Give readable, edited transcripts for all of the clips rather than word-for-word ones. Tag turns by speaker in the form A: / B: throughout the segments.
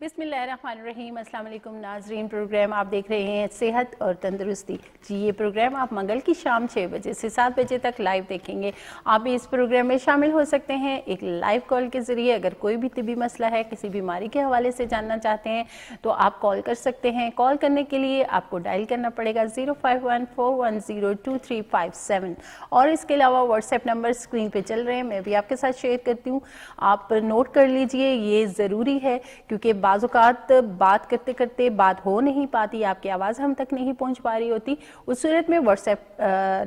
A: बिस्मिल्लाहिर्रहमानिर्रहीम। अस्सलाम वालेकुम नाजरीन, प्रोग्राम आप देख रहे हैं सेहत और तंदुरुस्ती। जी, ये प्रोग्राम आप मंगल की शाम 6 बजे से 7 बजे तक लाइव देखेंगे। आप भी इस प्रोग्राम में शामिल हो सकते हैं एक लाइव कॉल के ज़रिए। अगर कोई भी तिबी मसला है, किसी बीमारी के हवाले से जानना चाहते हैं तो आप कॉल कर सकते हैं। कॉल करने के लिए आपको डायल करना पड़ेगा 05141023557 और इसके अलावा व्हाट्सएप नंबर स्क्रीन पे चल रहे हैं, मैं भी आपके साथ शेयर करती हूँ। आप नोट कर लीजिए, ये ज़रूरी है क्योंकि बाज़ औक़ात बात करते करते बात हो नहीं पाती, आपकी आवाज़ हम तक नहीं पहुंच पा रही होती। उस सूरत में व्हाट्सएप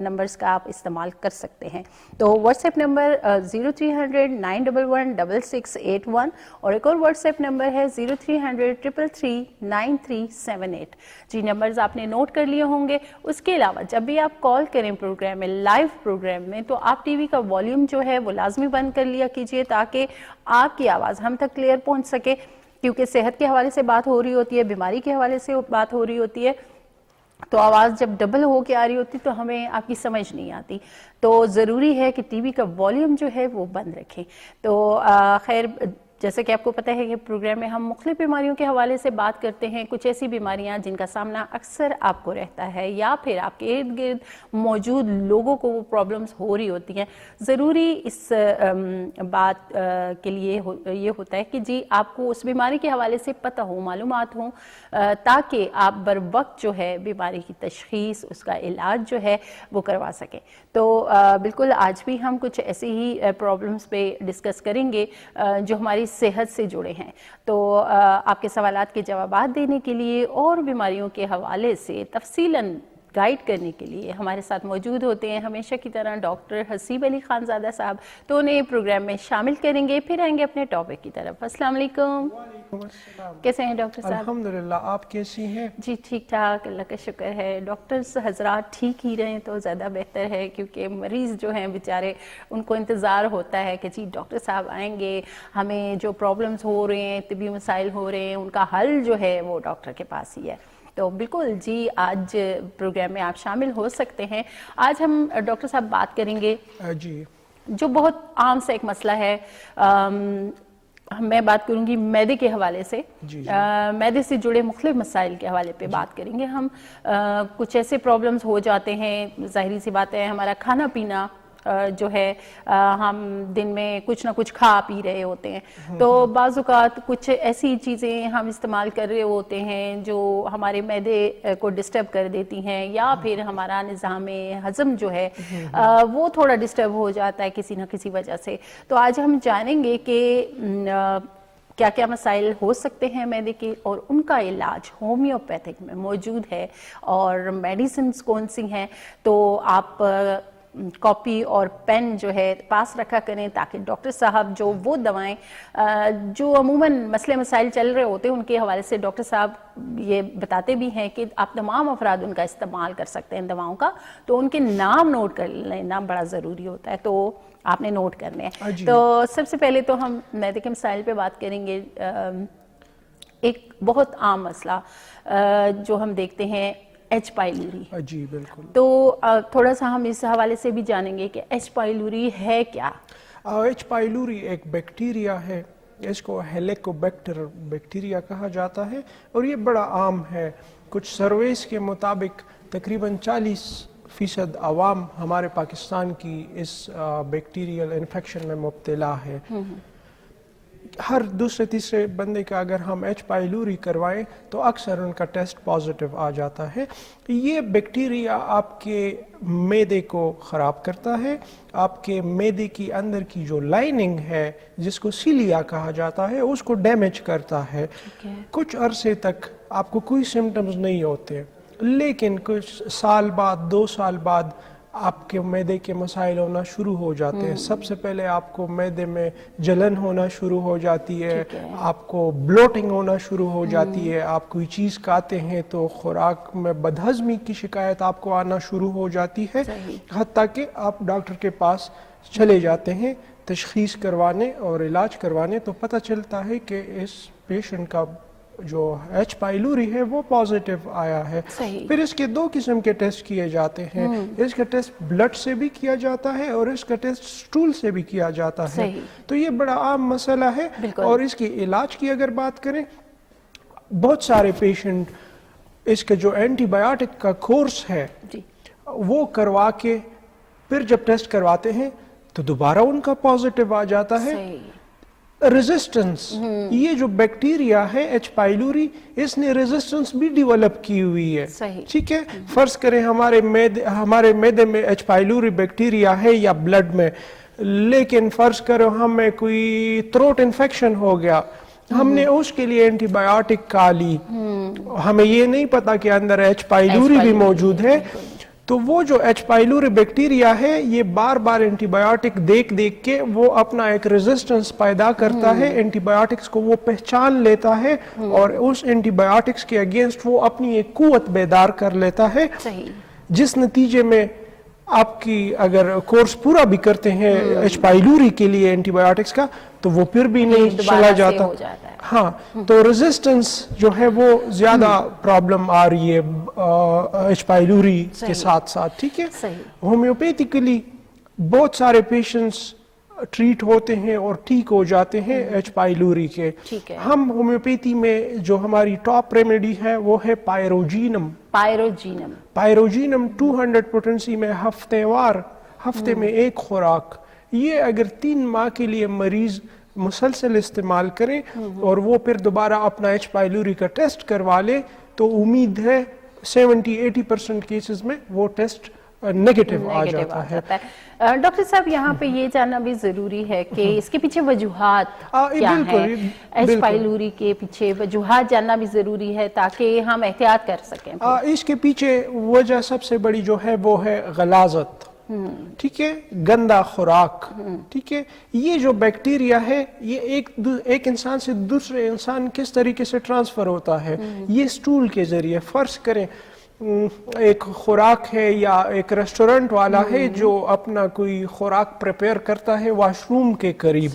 A: नंबर्स का आप इस्तेमाल कर सकते हैं। तो व्हाट्सएप नंबर 0300-911-6681 और एक और व्हाट्सएप नंबर है 0300-333-9378। जी, नंबर्स आपने नोट कर लिए होंगे। उसके अलावा जब भी आप कॉल करें प्रोग्राम में, लाइव प्रोग्राम में, तो आप टीवी का वॉल्यूम जो है वो लाजमी बंद कर लिया कीजिए ताकि आपकी आवाज़ हम तक क्लियर पहुँच सके। क्योंकि सेहत के हवाले से बात हो रही होती है, बीमारी के हवाले से बात हो रही होती है, तो आवाज़ जब डबल हो के आ रही होती तो हमें आपकी समझ नहीं आती। तो ज़रूरी है कि टीवी का वॉल्यूम जो है वो बंद रखें। तो खैर, जैसे कि आपको पता है कि प्रोग्राम में हम मुख्तलिफ बीमारियों के हवाले से बात करते हैं। कुछ ऐसी बीमारियां जिनका सामना अक्सर आपको रहता है या फिर आपके इर्द गिर्द मौजूद लोगों को वो प्रॉब्लम्स हो रही होती हैं। ज़रूरी इस बात के लिए ये होता है कि जी आपको उस बीमारी के हवाले से पता हो, मालूमात हो, ताकि आप बर वक्त जो है बीमारी की तशख़ीस, उसका इलाज जो है वो करवा सकें। तो बिल्कुल आज भी हम कुछ ऐसे ही प्रॉब्लम्स पे डिस्कस करेंगे जो हमारी सेहत से जुड़े हैं। तो आपके सवालात के जवाबात देने के लिए और बीमारियों के हवाले से तफसीलन गाइड करने के लिए हमारे साथ मौजूद होते हैं हमेशा की तरह डॉक्टर हसीब अली खानज़ादा साहब। तो उन्हें प्रोग्राम में शामिल करेंगे, फिर आएंगे अपने टॉपिक की तरफ। अस्सलाम वालेकुम। कैसे हैं डॉक्टर साहब?
B: अल्हम्दुलिल्लाह, आप कैसी हैं?
A: जी ठीक ठाक, अल्लाह का शुक्र है। डॉक्टर्स हजरात ठीक ही रहें तो ज़्यादा बेहतर है, क्योंकि मरीज़ जो हैं बेचारे, उनको इंतज़ार होता है कि जी डॉक्टर साहब आएंगे, हमें जो प्रॉब्लम्स हो रहे हैं, तिबी मसाइल हो रहे हैं, उनका हल जो है वो डॉक्टर के पास ही है। तो बिल्कुल जी, आज प्रोग्राम में आप शामिल हो सकते हैं। आज हम डॉक्टर साहब बात करेंगे
B: जी
A: जो बहुत आम सा एक मसला है। मैं बात करूंगी मैदे के हवाले से। मैदे से जुड़े मुख्तलिफ मसाइल के हवाले पे बात करेंगे हम। कुछ ऐसे प्रॉब्लम्स हो जाते हैं, ज़ाहिरी सी बात है, हमारा खाना पीना जो है, हम दिन में कुछ ना कुछ खा पी रहे होते हैं, तो बाज़ औक़ात कुछ ऐसी चीज़ें हम इस्तेमाल कर रहे होते हैं जो हमारे मैदे को डिस्टर्ब कर देती हैं, या फिर हमारा निज़ाम हज़म जो है वो थोड़ा डिस्टर्ब हो जाता है किसी न किसी वजह से। तो आज हम जानेंगे कि क्या क्या मसाइल हो सकते हैं मैदे के और उनका इलाज होम्योपैथिक में मौजूद है और मेडिसिन कौन सी हैं। तो आप कॉपी और पेन जो है पास रखा करें ताकि डॉक्टर साहब जो वो दवाएं जो अमूमन मसले मसाइल चल रहे होते हैं उनके हवाले से डॉक्टर साहब ये बताते भी हैं कि आप तमाम अफराद उनका इस्तेमाल कर सकते हैं दवाओं का, तो उनके नाम नोट कर लेना बड़ा ज़रूरी होता है, तो आपने नोट करने हैं। तो सबसे पहले तो हम मैदे के मसाइल पे बात करेंगे। एक बहुत आम मसला जो हम देखते हैं, एच पाइलोरी।
B: जी बिल्कुल।
A: तो थोड़ा सा हम इस हवाले से भी जानेंगे कि एच पाइलोरी है क्या।
B: एच पाइलोरी एक बैक्टीरिया है, इसको हेलिकोबैक्टर बैक्टीरिया कहा जाता है और ये बड़ा आम है। कुछ सर्वेस के मुताबिक तकरीबन 40% आवाम हमारे पाकिस्तान की इस बैक्टीरियल इन्फेक्शन में मुब्तला है। हर दूसरे तीसरे बंदे का अगर हम एच पाइलोरी करवाएं तो अक्सर उनका टेस्ट पॉजिटिव आ जाता है। ये बैक्टीरिया आपके मैदे को ख़राब करता है, आपके मैदे की अंदर की जो लाइनिंग है जिसको सीलिया कहा जाता है उसको डैमेज करता है। कुछ अरसे तक आपको कोई सिम्टम्स नहीं होते, लेकिन कुछ साल बाद, 2 साल बाद आपके मैदे के मसाइल होना शुरू हो जाते हैं। सबसे पहले आपको मैदे में जलन होना शुरू हो जाती है, आपको ब्लोटिंग होना शुरू हो जाती है, आप कोई चीज़ खाते हैं तो खुराक में बदहज़मी की शिकायत आपको आना शुरू हो जाती है, हत्ता कि आप डॉक्टर के पास चले जाते हैं तशख़ीस करवाने और इलाज करवाने, तो पता चलता है कि इस पेशेंट का जो एच पाइलोरी है वो पॉजिटिव आया है। फिर इसके 2 किस्म के टेस्ट किए जाते हैं। इसका टेस्ट ब्लड से भी किया जाता है और इसका टेस्ट स्टूल से भी किया जाता है। तो ये बड़ा आम मसला है। और इसके इलाज की अगर बात करें बहुत सारे पेशेंट इसका जो एंटीबायोटिक का कोर्स है
A: जी
B: वो करवा के फिर जब टेस्ट करवाते हैं तो दोबारा उनका पॉजिटिव आ जाता है।
A: सही
B: रेजिस्टेंस, ये जो बैक्टीरिया है एच पाइलोरी, इसने रेजिस्टेंस भी डेवलप की हुई है।
A: सही।
B: ठीक है, फर्ज करें हमारे मैदे में एच पाइलोरी बैक्टीरिया है या ब्लड में, लेकिन फर्ज करो हमें कोई थ्रोट इन्फेक्शन हो गया, हमने उसके लिए एंटीबायोटिक खा ली, हमें ये नहीं पता कि अंदर एच पाइलोरी भी मौजूद है, तो वो जो एच पाइलोरी बैक्टीरिया है ये बार बार एंटीबायोटिक देख देख के वो अपना एक रेजिस्टेंस पैदा करता है, एंटीबायोटिक्स को वो पहचान लेता है और उस एंटीबायोटिक्स के अगेंस्ट वो अपनी एक कुव्वत बेदार कर लेता है,
A: सही
B: जिस नतीजे में आपकी अगर कोर्स पूरा भी करते हैं एच पाइलोरी के लिए एंटीबायोटिक्स का तो वो फिर भी नहीं चला जाता। हाँ, तो रेजिस्टेंस जो है वो ज्यादा प्रॉब्लम आ रही है एच पाइलोरी के साथ साथ। ठीक है, होम्योपैथिकली बहुत सारे पेशेंट्स ट्रीट होते हैं और ठीक हो जाते हैं एच पाइलोरी के। हम होम्योपैथी में जो हमारी टॉप रेमेडी है वो है पायरोजीनम। पायरोजीनम 200 पोटेंसी में हफ्ते में एक खुराक, ये अगर 3 माह के लिए मरीज मुसलसल इस्तेमाल करें और वो फिर दोबारा अपना एच पाइलोरी का टेस्ट करवा ले तो उम्मीद है 70-80% केसेस में वो टेस्ट नेगेटिव आ जाता है।
A: डॉक्टर साहब यहाँ पे ये जानना भी जरूरी है कि इसके पीछे वजूहात क्या है, एच पाइलोरी के पीछे वजूहात जानना भी जरूरी है ताकि हम एहतियात कर सकें।
B: इसके पीछे वजह सबसे बड़ी जो है वो है गलाजत। ठीक है, गंदा खुराक। ठीक है, ये जो बैक्टीरिया है ये एक इंसान से दूसरे इंसान किस तरीके से ट्रांसफर होता है, ये स्टूल के जरिए। फर्ज करें एक खुराक है या एक रेस्टोरेंट वाला है जो अपना कोई खुराक प्रिपेयर करता है वॉशरूम के करीब,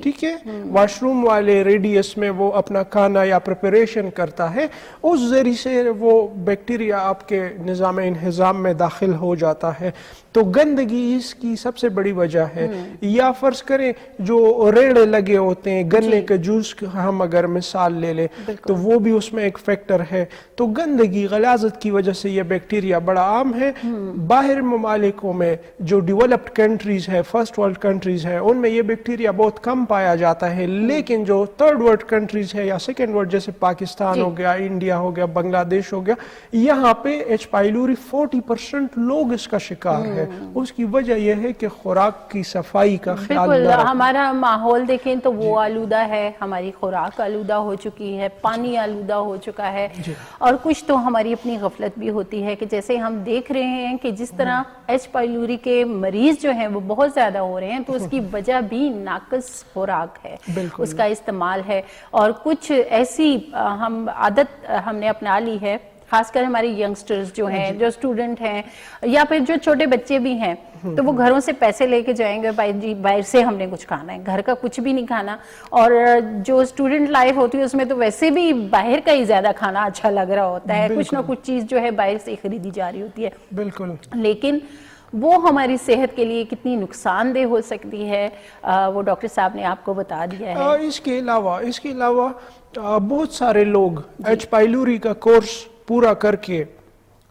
B: ठीक है, वॉशरूम वाले रेडियस में वो अपना खाना या प्रिपरेशन करता है, उस जरिए से वो बैक्टीरिया आपके निज़ाम इंहिज़ाम में दाखिल हो जाता है। तो गंदगी इसकी सबसे बड़ी वजह है। या फर्ज करें जो रेड़े लगे होते हैं, गन्ने के जूस हम अगर मिसाल ले लें तो वो भी उसमें एक फैक्टर है। तो गंदगी, गलाजत की वजह से ये बैक्टीरिया बड़ा आम है। बाहर ममालिकों में जो डेवलप्ड कंट्रीज है, फर्स्ट वर्ल्ड कंट्रीज है, उनमें ये बैक्टीरिया बहुत कम पाया जाता है, लेकिन जो थर्ड वर्ल्ड कंट्रीज है या सेकेंड वर्ल्ड जैसे पाकिस्तान हो गया, इंडिया हो गया, बांग्लादेश हो गया, यहाँ पे एच पाइलोरी 40% लोग इसका शिकार है। उसकी वजह यह है कि खुराक की सफाई का ख्याल
A: बिल्कुल, हमारा माहौल देखें तो वो आलूदा है, हमारी खुराक आलूदा हो चुकी है, पानी आलूदा हो चुका है, और कुछ तो हमारी अपनी गफलत भी होती है कि जैसे हम देख रहे हैं कि जिस तरह एच पाइलोरी के मरीज जो हैं वो बहुत ज्यादा हो रहे हैं, तो उसकी वजह भी नाकस खुराक है, उसका इस्तेमाल है। और कुछ ऐसी हम आदत हमने अपना ली है, खासकर हमारे यंगस्टर्स जो हैं, जो स्टूडेंट हैं, या फिर जो छोटे बच्चे भी हैं, तो वो घरों से पैसे लेके जाएंगे, भाई जी बाहर से हमने कुछ खाना है, घर का कुछ भी नहीं खाना। और जो स्टूडेंट लाइफ होती है उसमें तो वैसे भी बाहर का ही ज्यादा खाना अच्छा लग रहा होता है, कुछ ना कुछ चीज जो है बाहर से खरीदी जा रही होती है।
B: बिल्कुल, लेकिन
A: वो हमारी सेहत के लिए कितनी नुकसानदेह हो सकती है वो डॉक्टर साहब ने आपको बता दिया है।
B: इसके अलावा बहुत सारे लोग एच पाइलोरी का कोर्स पूरा करके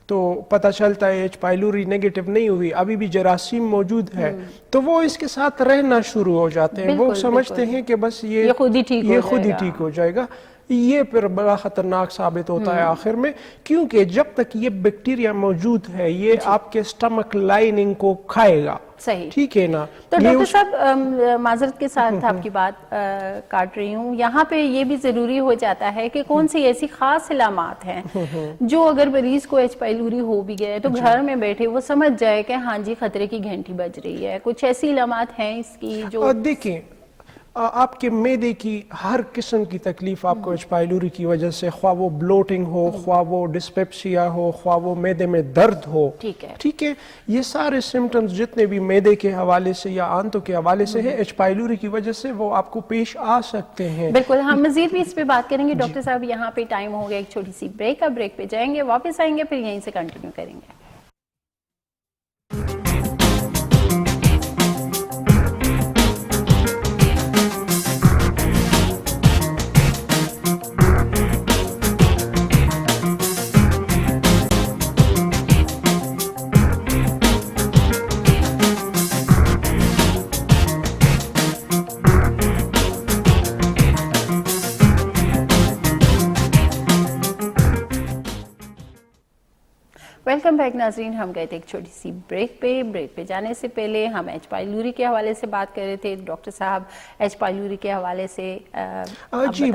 B: तो पता चलता है एच पाइलोरी नेगेटिव नहीं हुई, अभी भी जरासीम मौजूद है, तो वो इसके साथ रहना शुरू हो जाते हैं। वो समझते हैं कि बस ये खुद ही ठीक हो जाएगा। ये फिर बड़ा खतरनाक साबित होता है आखिर में, क्योंकि जब तक ये बैक्टीरिया मौजूद है ये आपके स्टमक लाइनिंग को खाएगा।
A: सही,
B: ठीक है ना।
A: तो डॉक्टर साहब माजरत के साथ आपकी बात काट रही हूँ, यहाँ पे ये भी जरूरी हो जाता है कि कौन सी ऐसी खास इलामात हैं जो अगर मरीज को एच पाइलोरी हो भी गया है तो घर में बैठे वो समझ जाए कि हाँ जी खतरे की घंटी बज रही है। कुछ ऐसी इलामात हैं इसकी जो
B: देखिए, आपके मैदे की हर किस्म की तकलीफ आपको एच पाइलोरी की वजह से, ख्वाह वो ब्लोटिंग हो, ख्वाह वो डिस्पेप्सिया हो, ख्वाह वो मैदे में दर्द हो, ठीक है, ये सारे सिम्टम्स जितने भी मैदे के हवाले से या आंतों के हवाले से है, एच पाइलोरी की वजह से वो आपको पेश आ सकते हैं।
A: बिल्कुल, हम मजीद भी इस पे बात करेंगे। डॉक्टर साहब यहाँ पे टाइम हो गया एक छोटी सी ब्रेक का, ब्रेक पे जाएंगे, वापस आएंगे, फिर यहीं से कंटिन्यू करेंगे। वेलकम बैक नाज़रीन, हम गए थे एक छोटी सी ब्रेक पे जाने से पहले हम एच पाइलूरी के हवाले से बात कर रहे थे। डॉक्टर साहब एच पाइलूरी के हवाले से
B: जी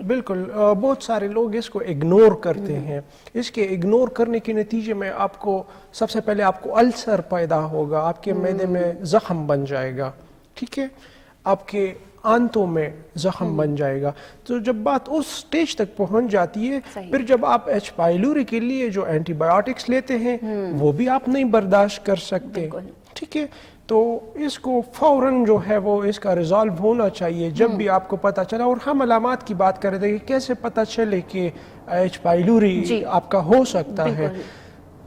B: बिल्कुल बहुत सारे लोग इसको इग्नोर करते हैं। इसके इग्नोर करने के नतीजे में आपको सबसे पहले आपको अल्सर पैदा होगा, आपके मैदे में जख्म बन जाएगा, ठीक है, आपके आंतों में जख्म बन जाएगा। तो जब बात उस स्टेज तक पहुंच जाती है, फिर जब आप एच पाइलूरी के लिए जो एंटीबायोटिक्स लेते हैं वो भी आप नहीं बर्दाश्त कर सकते, ठीक है। तो इसको फौरन जो है वो इसका रिजॉल्व होना चाहिए जब भी आपको पता चला। और हम अलामात की बात कर रहे थे कि कैसे पता चले कि एच पाइलूरी आपका हो सकता है।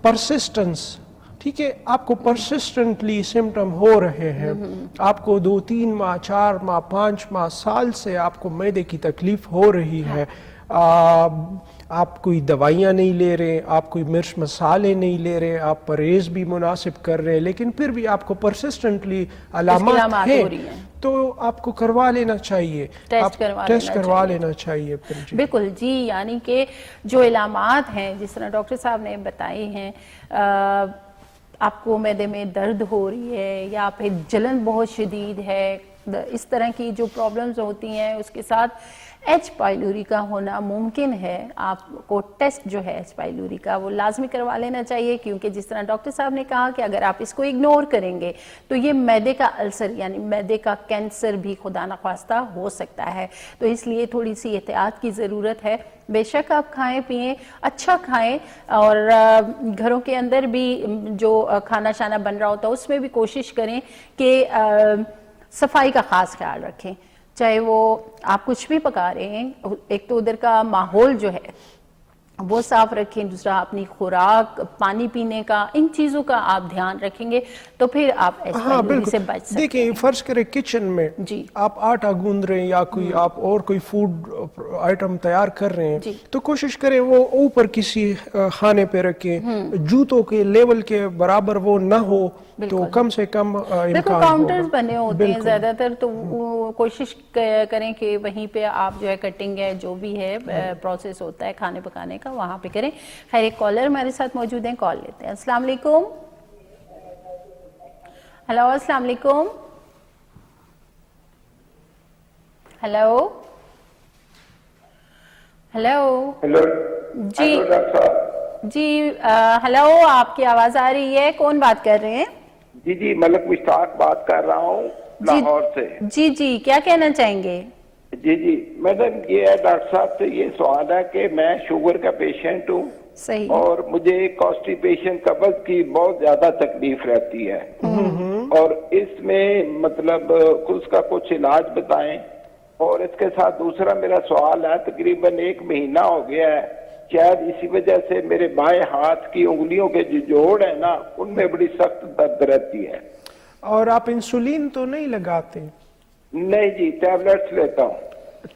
B: परसिस्टेंस, ठीक है, आपको परसिस्टेंटली सिम्टम हो रहे हैं, आपको 2-3 माह 4 माह 5 माह साल से आपको मैदे की तकलीफ हो रही है, आप कोई दवाइयाँ नहीं ले रहे, आप कोई मिर्च मसाले नहीं ले रहे, आप परहेज भी मुनासिब कर रहे हैं, लेकिन फिर भी आपको परसिस्टेंटली अलामत है, तो आपको करवा लेना चाहिए, टेस्ट करवा लेना चाहिए।
A: बिल्कुल जी, यानी कि जो इलामात हैं जिस तरह डॉक्टर साहब ने बताए हैं, आपको मैदे में दर्द हो रही है या फिर जलन बहुत शदीद है, इस तरह की जो प्रॉब्लम्स होती हैं उसके साथ एच पाइलूरी का होना मुमकिन है। आपको टेस्ट जो है एच पाइलूरी का वो लाजमी करवा लेना चाहिए, क्योंकि जिस तरह डॉक्टर साहब ने कहा कि अगर आप इसको इग्नोर करेंगे तो ये मैदे का अल्सर यानी मैदे का कैंसर भी खुदा न ख्वास्ता हो सकता है। तो इसलिए थोड़ी सी एहतियात की ज़रूरत है। बेशक आप खाएं पिएं, अच्छा खाएं, और घरों के अंदर भी जो खाना शाना बन रहा होता है उसमें भी कोशिश करें कि सफाई का ख़ास ख्याल रखें। चाहे वो आप कुछ भी पका रहे हैं, एक तो उधर का माहौल जो है वो साफ रखें, दूसरा अपनी खुराक, पानी पीने का, इन चीज़ों का आप ध्यान रखेंगे तो फिर आप एच पाइलूरी से बच सकते हैं।
B: देखिए, फर्ज करें किचन में आप आटा गूंद रहे हैं या कोई आप और कोई फूड आइटम तैयार कर रहे हैं, तो कोशिश करें वो ऊपर किसी खाने पे रखें, जूतों के लेवल के बराबर वो ना हो, तो कम से कम
A: देखो काउंटर्स बने होते हैं ज्यादातर, तो कोशिश करें कि वहीं पे आप जो है कटिंग है जो भी है प्रोसेस होता है खाने पकाने का वहां पे करें। खैर, एक कॉलर हमारे साथ मौजूद हैं, कॉल लेते हैं। अस्सलाम वालेकुम। हेलो, अस्सलाम वालेकुम। हेलो हेलो
C: हेलो
A: जी जी, हेलो, आपकी आवाज आ रही है, कौन बात कर रहे हैं?
C: जी, मलक मुश्ताक बात कर रहा हूँ लाहौर से।
A: जी, क्या कहना चाहेंगे?
C: जी मैडम, ये है डॉक्टर साहब से ये सवाल है कि मैं शुगर का पेशेंट हूँ,
A: सही, और
C: मुझे कॉन्स्टिपेशन कब्ज की बहुत ज्यादा तकलीफ रहती है, और इसमें मतलब उसका कुछ इलाज बताएं। और इसके साथ दूसरा मेरा सवाल है, तकरीबन 1 महीना हो गया है, शायद इसी वजह से मेरे बाएं हाथ की उंगलियों के जो जोड़ है ना, उनमें बड़ी सख्त दर्द रहती है।
B: और आप इंसुलिन तो नहीं लगाते?
C: नहीं जी, टैबलेट्स लेता हूँ।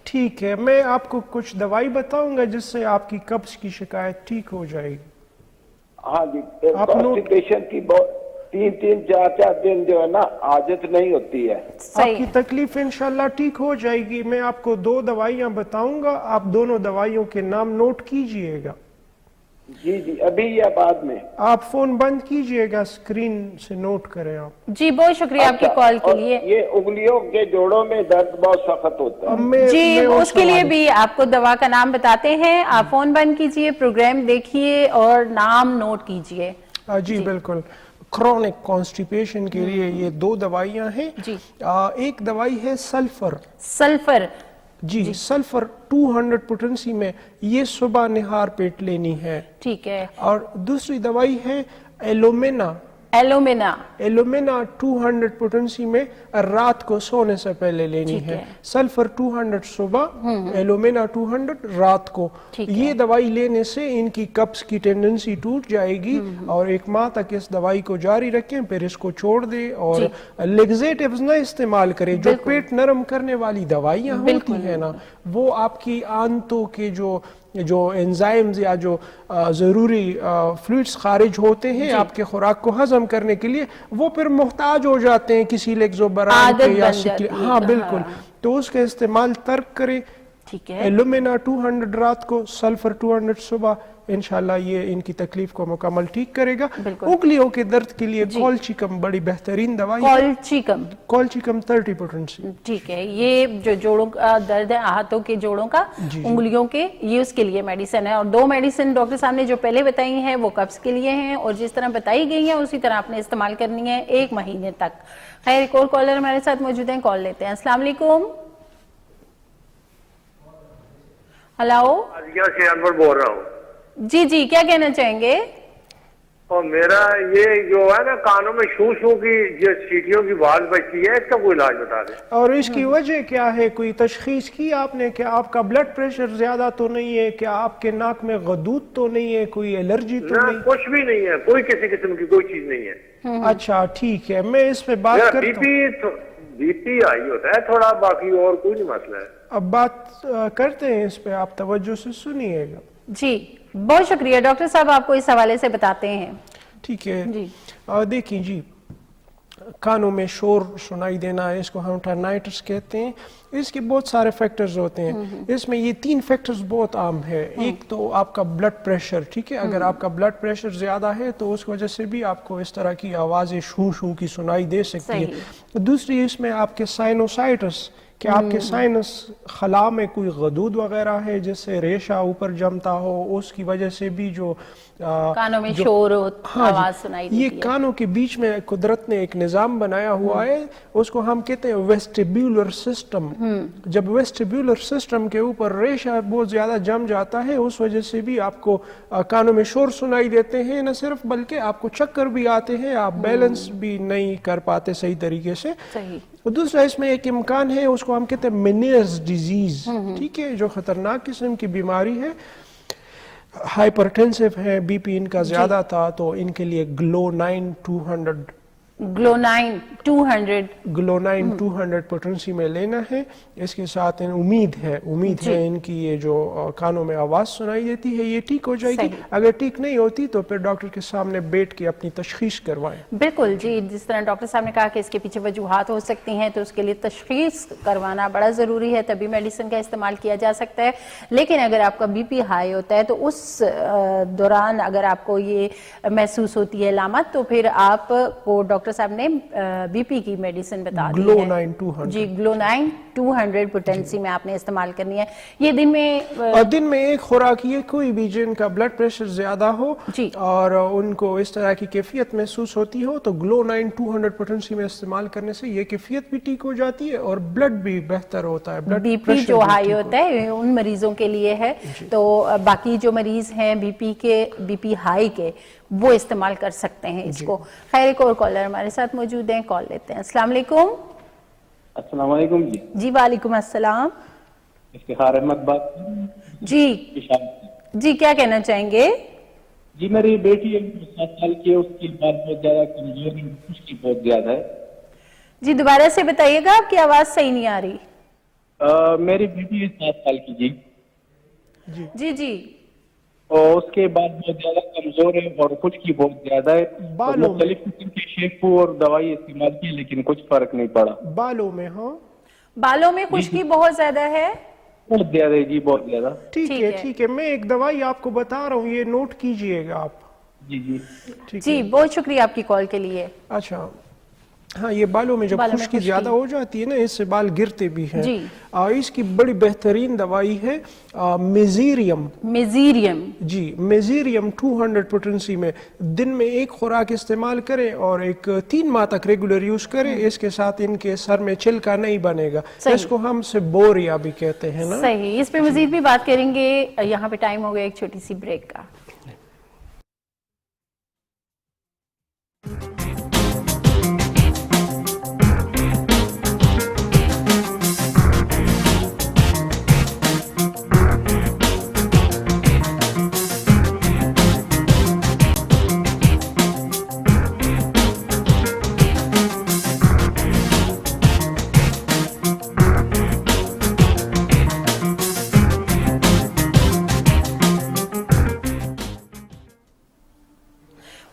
B: ठीक है, मैं आपको कुछ दवाई बताऊंगा जिससे आपकी कब्ज की शिकायत ठीक हो जाएगी।
C: हाँ जी, कॉन्स्टिपेशन की 3-4 दिन जो है ना आदत नहीं होती है।
B: आपकी तकलीफ इंशाल्लाह ठीक हो जाएगी। मैं आपको 2 दवाइयां बताऊंगा, आप दोनों दवाइयों के नाम नोट कीजिएगा।
C: जी, अभी या बाद में? आप
B: फोन बंद कीजिएगा, स्क्रीन से नोट करें आप।
A: जी, बहुत शुक्रिया आपकी कॉल के लिए।
C: ये उंगलियों के जोड़ों में दर्द बहुत सख्त होता है
A: जी, उसके लिए भी आपको दवा का नाम बताते हैं। आप फोन बंद कीजिए, प्रोग्राम देखिए और नाम नोट कीजिए।
B: जी बिल्कुल। क्रॉनिक कॉन्स्टिपेशन के लिए ये 2 दवाइयां हैं जी। एक दवाई है सल्फर जी, सल्फर 200 पोटेंसी में, ये सुबह निहार पेट लेनी है, ठीक है। और दूसरी दवाई है एलोमेना 200 पोटेंसी में, रात को सोने से पहले लेनी है। सल्फर 200 सुबह, एलोमेना 200 रात को। ये दवाई लेने से इनकी कब्ज की टेंडेंसी टूट जाएगी, और 1 माह तक इस दवाई को जारी रखें, फिर इसको छोड़ दे, और लेग्जेटिव्स ना इस्तेमाल करें। जो पेट नरम करने वाली दवाइयां होती है ना, वो आपकी आंतों के जो एंजाइम्स या जो ज़रूरी फ्लूइड्स खारिज होते हैं आपके खुराक को हजम करने के लिए, वो फिर मुहताज हो जाते हैं किसी लेक्सोबरान के या हाँ बिल्कुल। तो उसका इस्तेमाल तर्क करें,
A: ٹھیک ہے.
B: ایلومینا 200 رات کو، سلفر 200 صبح، انشاءاللہ یہ ان کی تکلیف کو مکمل ٹھیک کرے گا. انگلیوں کے درد کے لیے کولچیکم بڑی بہترین دوائی ہے. کولچیکم 30 پوٹنسی.
A: ٹھیک ہے. یہ جو جوڑوں کا درد ہے، ہاتھوں کے جوڑوں کا، انگلیوں کے، یہ اس کے لیے میڈیسن ہے. اور 2 میڈیسن ڈاکٹر صاحب نے جو پہلے بتائی ہیں وہ قبض کے لیے ہیں، اور جس طرح بتائی گئی ہیں اسی طرح آپ نے استعمال کرنی ہے 1 مہینے تک. خیر، ایک اور کالر ہمارے ساتھ موجود ہیں، کال لیتے ہیں. السلام علیکم. ہلو.
D: سے انور بول رہا ہوں.
A: جی جی، کیا کہنا چاہیں گے؟
D: اور میرا یہ جو ہے نا کانوں میں شو شو کی جو سیٹیوں کی آواز بجتی ہے، اس کا کوئی علاج بتا دیں.
B: اور اس کی وجہ کیا ہے؟ کوئی تشخیص کی آپ نے؟ کیا آپ کا بلڈ پریشر زیادہ تو نہیں ہے؟ کیا آپ کے ناک میں غدود تو نہیں ہے؟ کوئی الرجی تو نہیں؟
D: کچھ بھی نہیں ہے، کوئی کسی قسم کی کوئی چیز نہیں ہے.
B: اچھا ٹھیک ہے، میں اس پہ بات کرتا ہوں.
D: بی پی ہائی ہوتا ہے تھوڑا، باقی اور کوئی نہیں مسئلہ ہے.
B: اب بات کرتے ہیں اس پہ، آپ توجہ سے سنیے گا.
A: جی بہت شکریہ ڈاکٹر صاحب، آپ کو اس حوالے سے بتاتے ہیں.
B: ٹھیک ہے. دیکھیں جی، کانوں میں شور سنائی دینا، اس کو ہم ٹرنائٹس کہتے ہیں. اس کے بہت سارے فیکٹرز ہوتے ہیں. اس میں یہ 3 فیکٹرز بہت عام ہے. ایک تو آپ کا بلڈ پریشر. ٹھیک ہے، اگر آپ کا بلڈ پریشر زیادہ ہے تو اس وجہ سے بھی آپ کو اس طرح کی آوازیں شو شو کی سنائی دے سکتی ہے. دوسری اس میں آپ کے سائنوسائٹس، کہ آپ کے سائنس خلا میں کوئی غدود وغیرہ ہے جس سے ریشہ اوپر جمتا ہو، اس کی وجہ سے بھی جو
A: کانوں میں شور آواز سنائی دیتی ہے.
B: یہ کانوں کے بیچ میں قدرت نے ایک نظام بنایا ہوا ہے، اس کو ہم کہتے ہیں ویسٹیبیولر سسٹم. جب ویسٹیبیولر سسٹم کے اوپر ریشہ بہت زیادہ جم جاتا ہے، اس وجہ سے بھی آپ کو کانوں میں شور سنائی دیتے ہیں. نہ صرف بلکہ آپ کو چکر بھی آتے ہیں، آپ بیلنس بھی نہیں کر پاتے صحیح طریقے سے. دوسرا اس میں ایک امکان ہے، اس کو ہم کہتے ہیں مینیئرز ڈیزیز. ٹھیک ہے، جو خطرناک قسم کی بیماری ہے. ہائپرٹینسو ہے، بی پی ان کا زیادہ تھا، تو ان کے لیے گلونائن 200 پوٹنسی میں لینا ہے. اس کے ساتھ امید ہے ان کی یہ جو کانوں میں آواز سنائی دیتی ہے یہ ٹھیک ہو جائے گی. اگر ٹھیک نہیں ہوتی تو پھر ڈاکٹر کے سامنے بیٹھ کے اپنی تشخیص کروائیں.
A: بالکل جی، جس طرح ڈاکٹر صاحب نے کہا کہ اس کے پیچھے وجوہات ہو سکتی ہیں، تو اس کے لیے تشخیص کروانا بڑا ضروری ہے، تبھی میڈیسن کا استعمال کیا جا سکتا ہے. لیکن اگر آپ کا بی پی ہائی ہوتا ہے تو اس دوران اگر آپ کو یہ محسوس ہوتی ہے علامت، تو پھر آپ کو ڈاکٹر صاحب نے بی پی کی میڈیسن بتا دی ہے. جی، گلونائن 200 پوٹنسی میں آپ نے استعمال کرنی ہے. یہ دن میں
B: ایک خوراک، یہ کوئی بھی جن کا بلڈ پریشر زیادہ ہو اور ان کو اس طرح کی کیفیت محسوس ہوتی ہو تو گلونائن 200 پوٹنسی میں استعمال کرنے سے یہ کیفیت بھی ٹھیک ہو جاتی ہے اور بلڈ بھی بہتر ہوتا ہے.
A: بی پی جو ہائی ہوتا ہے ان مریضوں کے لیے ہے، تو باقی جو مریض ہیں بی پی ہائی کے، وہ استعمال کر سکتے ہیں اس کو. خیر، ایک اور کالر ہمارے ساتھ موجود ہیں، کال لیتے ہیں. السلام علیکم.
E: السلام علیکم.
A: جی وعلیکم السلام.
E: افتخار احمد بات.
A: جی کیا کہنا چاہیں گے؟
E: جی میری بیٹی 7 سال کی ہے، اس کی بات بہت زیادہ کمزور ہے، اس کی بہت زیادہ ہے.
A: جی دوبارہ سے بتائیے گا، آپ کی آواز صحیح نہیں آ رہی.
E: میری بیٹی 7 سال کی.
A: جی
E: اور اس کے بعد بہت زیادہ کمزور ہے اور کچھ کی بہت زیادہ ہے. مختلف قسم کے شیمپو اور دوائی استعمال کی لیکن کچھ فرق نہیں پڑا.
A: بالوں میں خشکی بہت زیادہ ہے.
E: بہت زیادہ ہے جی، بہت زیادہ.
B: ٹھیک ہے، میں ایک دوائی آپ کو بتا رہا ہوں، یہ نوٹ کیجئے گا آپ.
A: جی بہت شکریہ آپ کی کال کے لیے.
B: اچھا ہاں، یہ بالوں میں جب خشکی زیادہ ہو جاتی ہے نا، اس سے بال گرتے بھی ہیں. اس کی بڑی بہترین دوائی ہے میزیریم. جی میزیریم 200 پوٹنسی میں دن میں ایک خوراک استعمال کریں اور 3 ماہ تک ریگولر یوز کریں. اس کے ساتھ ان کے سر میں چھلکا نہیں بنے گا. اس کو ہم سیبوریا بھی کہتے ہیں نا.
A: صحیح، اس پہ مزید بھی بات کریں گے. یہاں پہ ٹائم ہو گیا ایک چھوٹی سی بریک کا.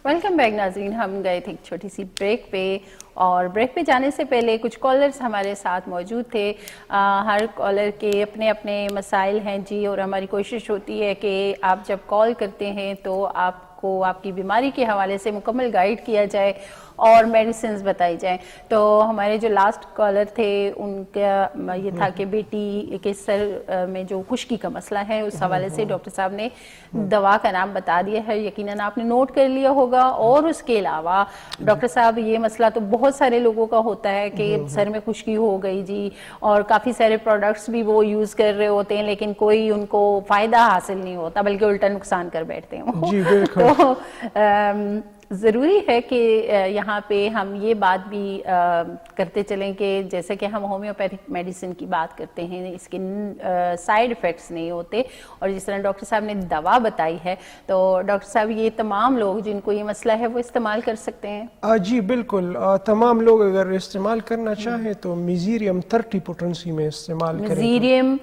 A: वेलकम बैक नाज़रीन, हम गए थे एक छोटी सी ब्रेक पे और ब्रेक पे जाने से पहले कुछ कॉलर्स हमारे साथ मौजूद थे। हर कॉलर के अपने अपने मसाइल हैं जी, और हमारी कोशिश होती है कि आप जब कॉल करते हैं तो आपको आपकी बीमारी के हवाले से मुकम्मल गाइड किया जाए और मेडिसिन्स बताई जाए। तो हमारे जो लास्ट कॉलर थे उनका ये था कि बेटी के सर में जो खुश्की का मसला है उस हवाले से डॉक्टर साहब ने दवा का नाम बता दिया है, यकीनन आपने नोट कर लिया होगा। और उसके अलावा डॉक्टर साहब ये मसला तो बहुत सारे लोगों का होता है कि सर में खुश्की हो गई जी, और काफ़ी सारे प्रोडक्ट्स भी वो यूज़ कर रहे होते हैं लेकिन कोई उनको फ़ायदा हासिल नहीं होता बल्कि उल्टा नुकसान कर बैठते हैं
B: जी बिल्कुल।
A: तो ज़रूरी है कि यहाँ पे हम ये बात भी करते चलें कि जैसे कि हम होम्योपैथिक मेडिसिन की बात करते हैं, इसके साइड इफ़ेक्ट्स नहीं होते, और जिस तरह डॉक्टर साहब ने दवा बताई है तो डॉक्टर साहब ये तमाम लोग जिनको ये मसला है वो इस्तेमाल कर सकते हैं?
B: जी बिल्कुल, तमाम लोग अगर इस्तेमाल करना चाहें तो मिजीरियम 30 पोटेंसी में इस्तेमाल करें।
A: मिजीरियम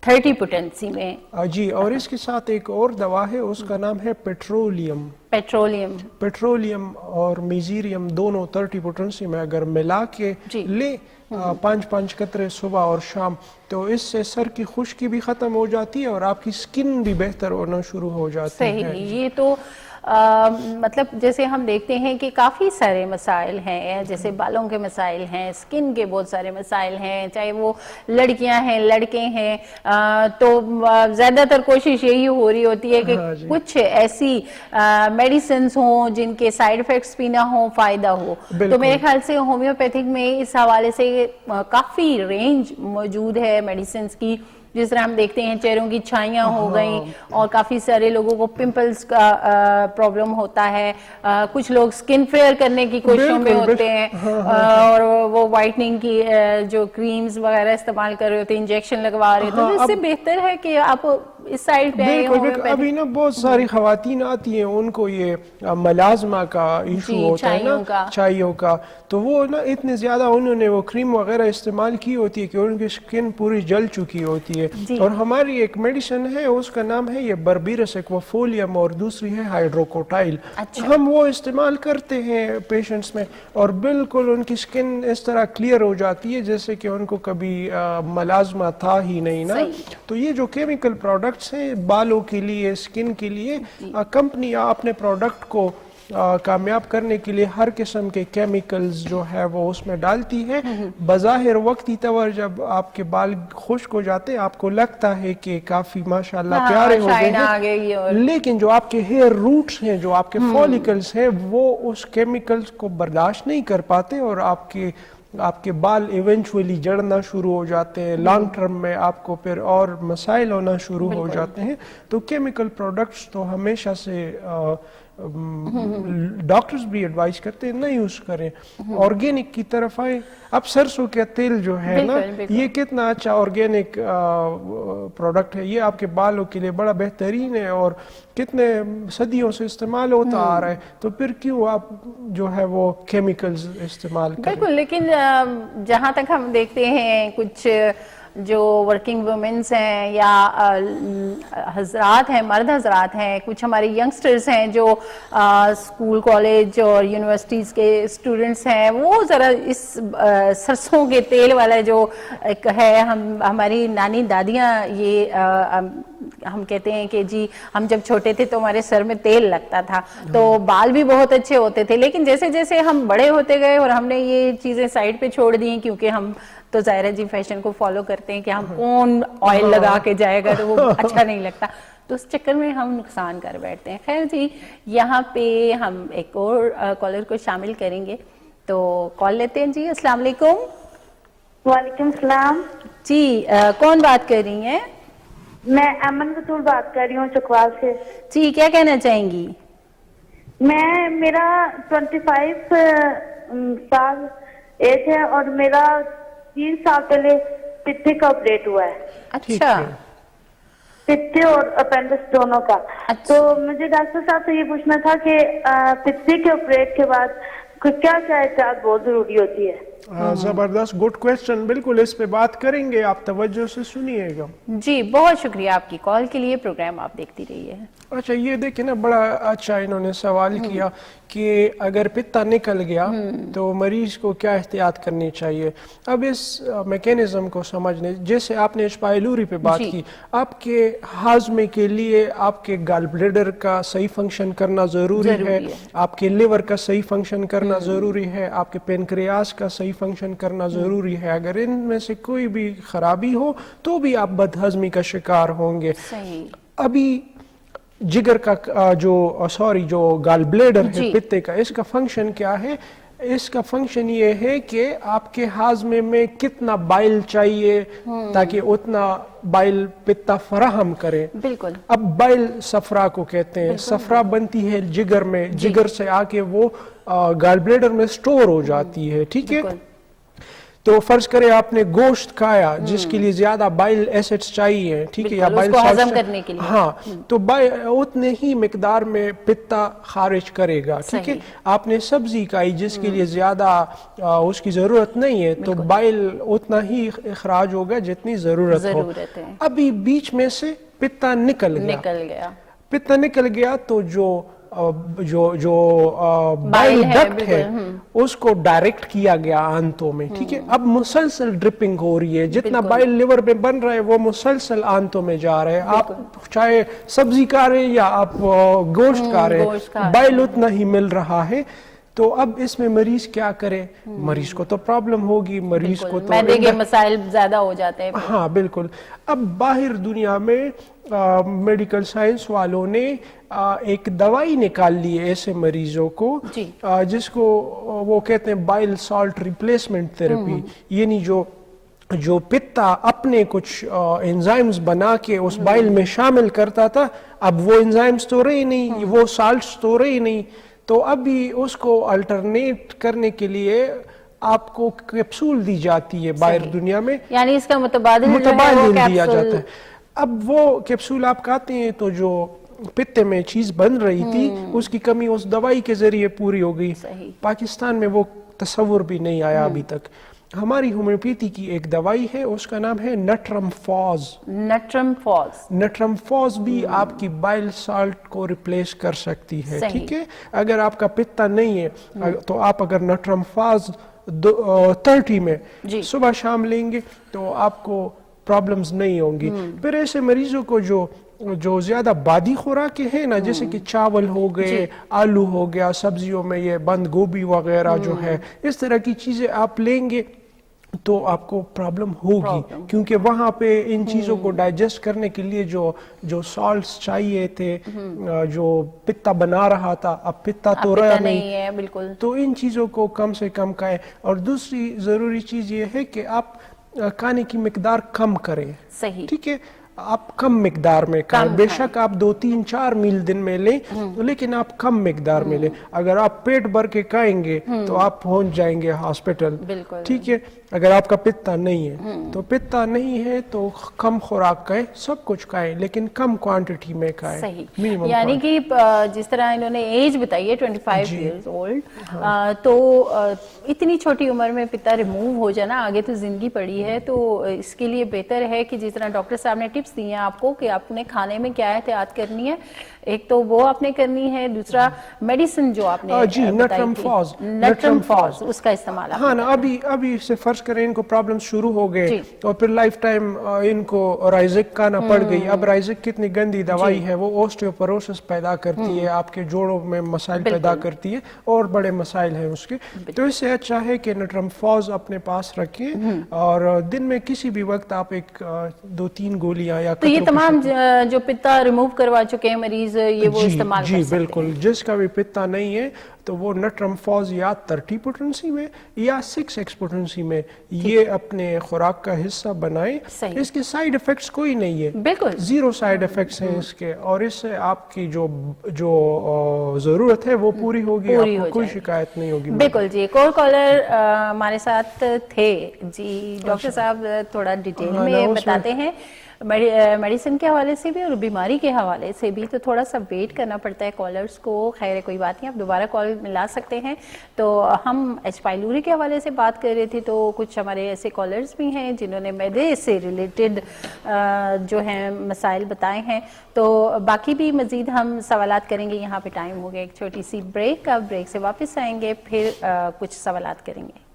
A: 30 पोटेंसी में
B: जी, और इसके साथ एक और दवा है, उसका नाम है पेट्रोलियम। पेट्रोलियम और मिजीरियम दोनों 30 पोटेंसी में अगर मिला के ले 5-5 कतरे सुबह और शाम, तो इससे सर की खुश्की भी खत्म हो जाती है और आपकी स्किन भी बेहतर होना शुरू हो जाती है।
A: सही, ये तो मतलब जैसे हम देखते हैं कि काफ़ी सारे मसाइल हैं, जैसे बालों के मसाइल हैं, स्किन के बहुत सारे मसाइल हैं, चाहे वो लड़कियां हैं लड़के हैं, तो ज़्यादातर कोशिश यही हो रही होती है कि कुछ ऐसी मेडिसिन्स हों जिनके साइड इफ़ेक्ट्स भी ना हो, फ़ायदा हो। तो मेरे ख्याल से होम्योपैथिक में इस हवाले से काफ़ी रेंज मौजूद है मेडिसिन्स की। जिस तरह हम देखते हैं चेहरों की छाइयाँ हो गई, और काफ़ी सारे लोगों को पिंपल्स का प्रॉब्लम होता है, कुछ लोग स्किन फेयर करने की कोशिशों में होते हैं, और वो वाइटनिंग की जो क्रीम्स वगैरह इस्तेमाल कर रहे होते हैं, इंजेक्शन लगवा रहे होते हैं। तो इससे बेहतर है कि आप इस साइड पे
B: बिल्कुल। अभी ना बहुत सारी खवातीन आती हैं, उनको ये मलाजमा का इशू होता है ना, छाइयों का, तो वो ना इतने ज्यादा उन्होंने वो क्रीम वगैरह इस्तेमाल की होती है कि उनकी स्किन पूरी जल चुकी होती है। और हमारी एक मेडिसिन है, उसका नाम है ये बर्बीरस एक्वाफोलियम, और दूसरी है हाइड्रोकोटाइल। हम वो इस्तेमाल करते हैं पेशेंट्स में, और बिल्कुल उनकी स्किन इस तरह क्लियर हो जाती है जैसे कि उनको कभी मलाजमा था ही नहीं ना। तो ये जो केमिकल प्रोडक्ट्स हैं बालों के लिए, स्किन के लिए, कंपनी अपने प्रोडक्ट को कामयाब करने के लिए हर किस्म के केमिकल्स जो है वो उसमें डालती है। बज़ाहिर वक्ती तौर जब आपके बाल खुश्क हो जाते हैं आपको लगता है कि काफी माशाल्लाह प्यारे हो गए हैं, लेकिन जो आपके हेयर रूट्स हैं, जो आपके फॉलिकल्स हैं, वो उस केमिकल्स को बर्दाश्त नहीं कर पाते और आपके बाल इवेंचुअली जड़ना शुरू हो जाते हैं। लॉन्ग टर्म में आपको फिर और मसाइल होना शुरू हो जाते हैं। तो केमिकल प्रोडक्ट्स तो हमेशा से डॉक्टर्स भी एडवाइस करते हैं नहीं यूज करें, ऑर्गेनिक की तरफ आए। अब सरसों का तेल जो है ना, ये कितना अच्छा ऑर्गेनिक प्रोडक्ट है, ये आपके बालों के लिए बड़ा बेहतरीन है और कितने सदियों से इस्तेमाल होता आ रहा है, तो फिर क्यों आप जो है वो केमिकल्स इस्तेमाल करें?
A: बिल्कुल, लेकिन जहाँ तक हम देखते हैं कुछ जो वर्किंग वुमेन्स हैं या हजरात हैं, मर्द हजरात हैं, कुछ हमारे यंगस्टर्स हैं जो स्कूल कॉलेज और यूनिवर्सिटीज़ के स्टूडेंट्स हैं, वो ज़रा इस सरसों के तेल वाला जो एक है, हमारी नानी दादियाँ ये हम कहते हैं कि जी हम जब छोटे थे तो हमारे सर में तेल लगता था तो बाल भी बहुत अच्छे होते थे, लेकिन जैसे जैसे हम बड़े होते गए और हमने ये चीज़ें साइड पे छोड़ दी क्योंकि हम तो ज़ाहिर है जी फैशन को फॉलो करते हैं कि हम कौन ऑयल लगा के जाएगा तो वो अच्छा नहीं लगता, तो उस चक्कर में हम नुकसान कर बैठते हैं। खैर जी, यहाँ पे हम एक और कॉलर को शामिल करेंगे, तो कॉल लेते हैं जी। अस्सलाम वालेकुम।
F: वालेकुम सलाम
A: जी, कौन बात कर रही हैं?
F: मैं अमन बतूल बात कर रही हूँ चकवाल से।
A: जी, क्या कहना चाहेंगी?
F: मेरा 25 साल एज है और मेरा 3 साल पहले पित्ते का ऑपरेट हुआ है।
A: अच्छा,
F: पित्ते और अपेंडिक्स दोनों का।
A: अच्छा।
F: तो मुझे डॉक्टर साहब से ये पूछना था कि पित्ते के ऑपरेट के बाद क्या एहतियात बहुत जरूरी होती है?
B: زبردست، گڈ کویسچن، بالکل اس پہ بات کریں گے، آپ توجہ سے سنیے گا.
A: جی بہت شکریہ آپ کی کال کے لیے، پروگرام آپ دیکھتی رہیے.
B: اچھا یہ دیکھیں نا، بڑا اچھا انہوں نے سوال کیا کہ اگر پتا نکل گیا تو مریض کو کیا احتیاط کرنی چاہیے. اب اس میکینزم کو سمجھنے، جیسے آپ نے ایچ پائلوری پہ بات کی، آپ کے ہاضمے کے لیے آپ کے گال بلیڈر کا صحیح فنکشن کرنا ضروری ہے، آپ کے لیور کا صحیح فنکشن کرنا ضروری ہے، آپ کے پینکریاس کا صحیح فنکشن کرنا ضروری ہے. اگر ان میں سے کوئی بھی خرابی ہو تو بھی آپ بد ہضمی کا شکار ہوں گے.
A: صحیح.
B: ابھی جگر کا جو گال بلیڈر ہے پتے کا، اس کا فنکشن کیا ہے؟ اس کا فنکشن یہ ہے کہ آپ کے ہاضمے میں کتنا بائل چاہیے تاکہ اتنا بائل پتا فراہم کرے.
A: بالکل.
B: اب بائل صفرا کو کہتے ہیں، صفرا بنتی ہے جگر میں، جگر سے آ کے وہ گال بلیڈر میں سٹور ہو جاتی ہے. ٹھیک ہے، تو فرض کرے آپ نے گوشت کھایا جس کے لیے زیادہ بائل ایسڈز چاہیے، ٹھیک ہے، یا بائل
A: ہضم کرنے کے لیے،
B: ہاں، تو اتنے ہی مقدار میں پتا خارج کرے گا. ٹھیک ہے، آپ نے سبزی کھائی جس کے لیے زیادہ اس کی ضرورت نہیں ہے تو بائل اتنا ہی اخراج ہوگا جتنی ضرورت ہو. ابھی بیچ میں سے پتا نکل گیا تو جو بائل ڈکٹ ہے اس کو ڈائریکٹ کیا گیا آنتوں میں. ٹھیک ہے، اب مسلسل ڈرپنگ ہو رہی ہے، جتنا بائل لیور میں بن رہا ہے وہ مسلسل آنتوں میں جا رہا ہے. آپ چاہے سبزی کھا رہے ہیں یا آپ گوشت کھا رہے ہیں، بائل اتنا ہی مل رہا ہے. تو اب اس میں مریض کیا کرے؟ مریض کو تو پرابلم ہوگی، مریض کو تو
A: معدے کے مسائل زیادہ ہو جاتے ہیں.
B: ہاں بالکل. اب باہر دنیا میں میڈیکل سائنس والوں نے ایک دوائی نکال لی ہے ایسے مریضوں کو جس کو وہ کہتے ہیں بائل سالٹ ریپلیسمنٹ تھراپی. یعنی جو پتا اپنے کچھ انزائمز بنا کے اس بائل میں شامل کرتا تھا، اب وہ انزائمز تو رہے نہیں، وہ سالٹس تو رہے نہیں، تو ابھی اس کو الٹرنیٹ کرنے کے لیے آپ کو کیپسول دی جاتی ہے باہر دنیا میں،
A: یعنی اس کا متبادل
B: دیا جاتا ہے. اب وہ کیپسول آپ کھاتے ہیں تو جو پتے میں چیز بن رہی تھی اس کی کمی اس دوائی کے ذریعے پوری ہو گئی. پاکستان میں وہ تصور بھی نہیں آیا ابھی تک. ہماری ہومیوپیتھی کی ایک دوائی ہے، اس کا نام ہے نٹرم فاز. نٹرم فاز بھی آپ کی بائل سالٹ کو ریپلیس کر سکتی ہے. ٹھیک ہے، اگر آپ کا پتا نہیں ہے تو آپ اگر نٹرم فاز 30 میں صبح شام لیں گے تو آپ کو پرابلمز نہیں ہوں گی. پھر ایسے مریضوں کو جو زیادہ بادی خوراک ہیں نا، جیسے کہ چاول ہو گئے، آلو ہو گیا، سبزیوں میں یہ بند گوبھی وغیرہ جو ہے، اس طرح کی چیزیں آپ لیں گے تو آپ کو پرابلم ہوگی، کیونکہ وہاں پہ ان چیزوں کو ڈائجسٹ کرنے کے لیے جو سالٹس چاہیے تھے، جو پتا بنا رہا تھا، اب پتا تو رہا نہیں ہے، بالکل، تو ان چیزوں کو کم سے کم کھائیں. اور دوسری ضروری چیز یہ ہے کہ آپ کھانے کی مقدار کم کریں. ٹھیک ہے، آپ کم مقدار میں کھائیں. بے شک آپ 2-3-4 میل دن میں لیں لیکن آپ کم مقدار میں لیں. اگر آپ پیٹ بھر کے کھائیں گے تو آپ پہنچ جائیں گے ہاسپٹل. ٹھیک ہے، اگر آپ کا پتا نہیں ہے تو پتا نہیں ہے تو کم خوراک کھائیں، سب کچھ کھائیں لیکن کم کوانٹٹی میں کھائیں.
A: صحیح. یعنی کہ جس طرح انہوں نے ایج بتائی ہے 25 ایئرز اولڈ، تو اتنی چھوٹی عمر میں پتا ریموو ہو جانا، آگے تو زندگی پڑی ہے، تو اس کے لیے بہتر ہے کہ جس طرح ڈاکٹر صاحب نے ٹپس دی ہیں آپ کو کہ آپ نے کھانے میں کیا احتیاط کرنی ہے، ایک تو وہ آپ نے کرنی ہے، دوسرا میڈیسن جو آپ نے
B: نٹرم فاز
A: اس کا استعمال.
B: ہاں نا، ابھی سے فرض کریں ان کو پرابلم شروع ہو گئے اور پھر لائف ٹائم ان کو رائزک کھانا پڑ گئی. اب رائزک کتنی گندی دوائی ہے، وہ اوسٹیوپروسس پیدا کرتی ہے، آپ کے جوڑوں میں مسائل پیدا کرتی ہے اور بڑے مسائل ہیں اس کے. تو اس سے اچھا ہے کہ نٹرم فاز اپنے پاس رکھیں اور دن میں کسی بھی وقت آپ 2-3 گولیاں یا.
A: تو یہ تمام جو پتا ریموو کروا چکے ہیں مریض یہ وہ استعمال کر سکتے ہیں؟
B: جی بالکل، جس کا بھی پتا نہیں ہے تو وہ نٹرم فاز یا 30 پوٹنسی میں یا 6x پوٹنسی میں یہ اپنے خوراک کا حصہ بنائیں. اس کے سائیڈ ایفیکٹس کوئی نہیں ہے، بالکل 0 سائیڈ ایفیکٹس ہیں اس کے، اور اس سے آپ کی جو ضرورت ہے وہ پوری ہوگی، آپ کو کوئی شکایت نہیں ہوگی.
A: بالکل جی. ایک اور کالر ہمارے ساتھ تھے. جی ڈاکٹر صاحب تھوڑا ڈیٹیل میں بتاتے ہیں मेडिसिन के हवाले से भी और बीमारी के हवाले से भी, तो थोड़ा सा वेट करना पड़ता है कॉलर्स को। खैर कोई बात नहीं, आप दोबारा कॉल मिला सकते हैं। तो हम एच पाइलोरी के हवाले से बात कर रहे थे, तो कुछ हमारे ऐसे कॉलर्स भी हैं जिन्होंने मैदे से रिलेटेड जो हैं मसाइल बताए हैं। तो बाकी भी मज़ीद हम सवालात करेंगे। यहाँ पे टाइम हो गया एक छोटी सी ब्रेक का, ब्रेक से वापस आएंगे फिर कुछ सवालात करेंगे।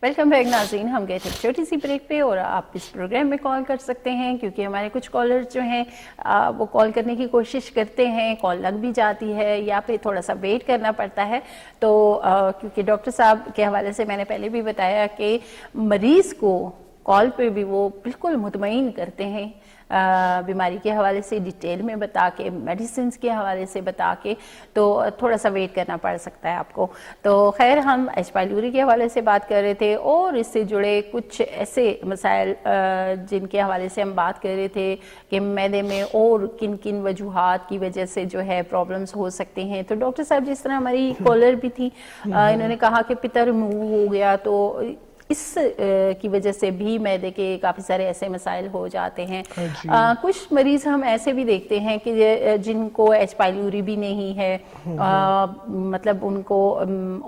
A: वेलकम बैक नाज़रीन, हम गए थे छोटी सी ब्रेक पे और आप इस प्रोग्राम में कॉल कर सकते हैं क्योंकि हमारे कुछ कॉलर्स जो हैं वो कॉल करने की कोशिश करते हैं, कॉल लग भी जाती है या फिर थोड़ा सा वेट करना पड़ता है। तो क्योंकि डॉक्टर साहब के हवाले से मैंने पहले भी बताया कि मरीज़ को कॉल पे भी वो बिल्कुल मुतमईन करते हैं, बीमारी के हवाले से डिटेल में बता के, मेडिसिन के हवाले से बता के, तो थोड़ा सा वेट करना पड़ सकता है आपको। तो खैर हम एच पाइलोरी के हवाले से बात कर रहे थे और इससे जुड़े कुछ ऐसे मसाइल जिनके हवाले से हम बात कर रहे थे कि मैदे में और किन किन वजूहात की वजह से जो है प्रॉब्लम्स हो सकती हैं। तो डॉक्टर साहब, जिस तरह हमारी कॉलर भी थी, इन्होंने कहा कि पित्त रिमूव हो गया, तो इस की वजह से भी मैदे के काफ़ी सारे ऐसे मसाइल हो जाते हैं। कुछ मरीज हम ऐसे भी देखते हैं कि जिनको एच पाइलोरी भी नहीं है, मतलब उनको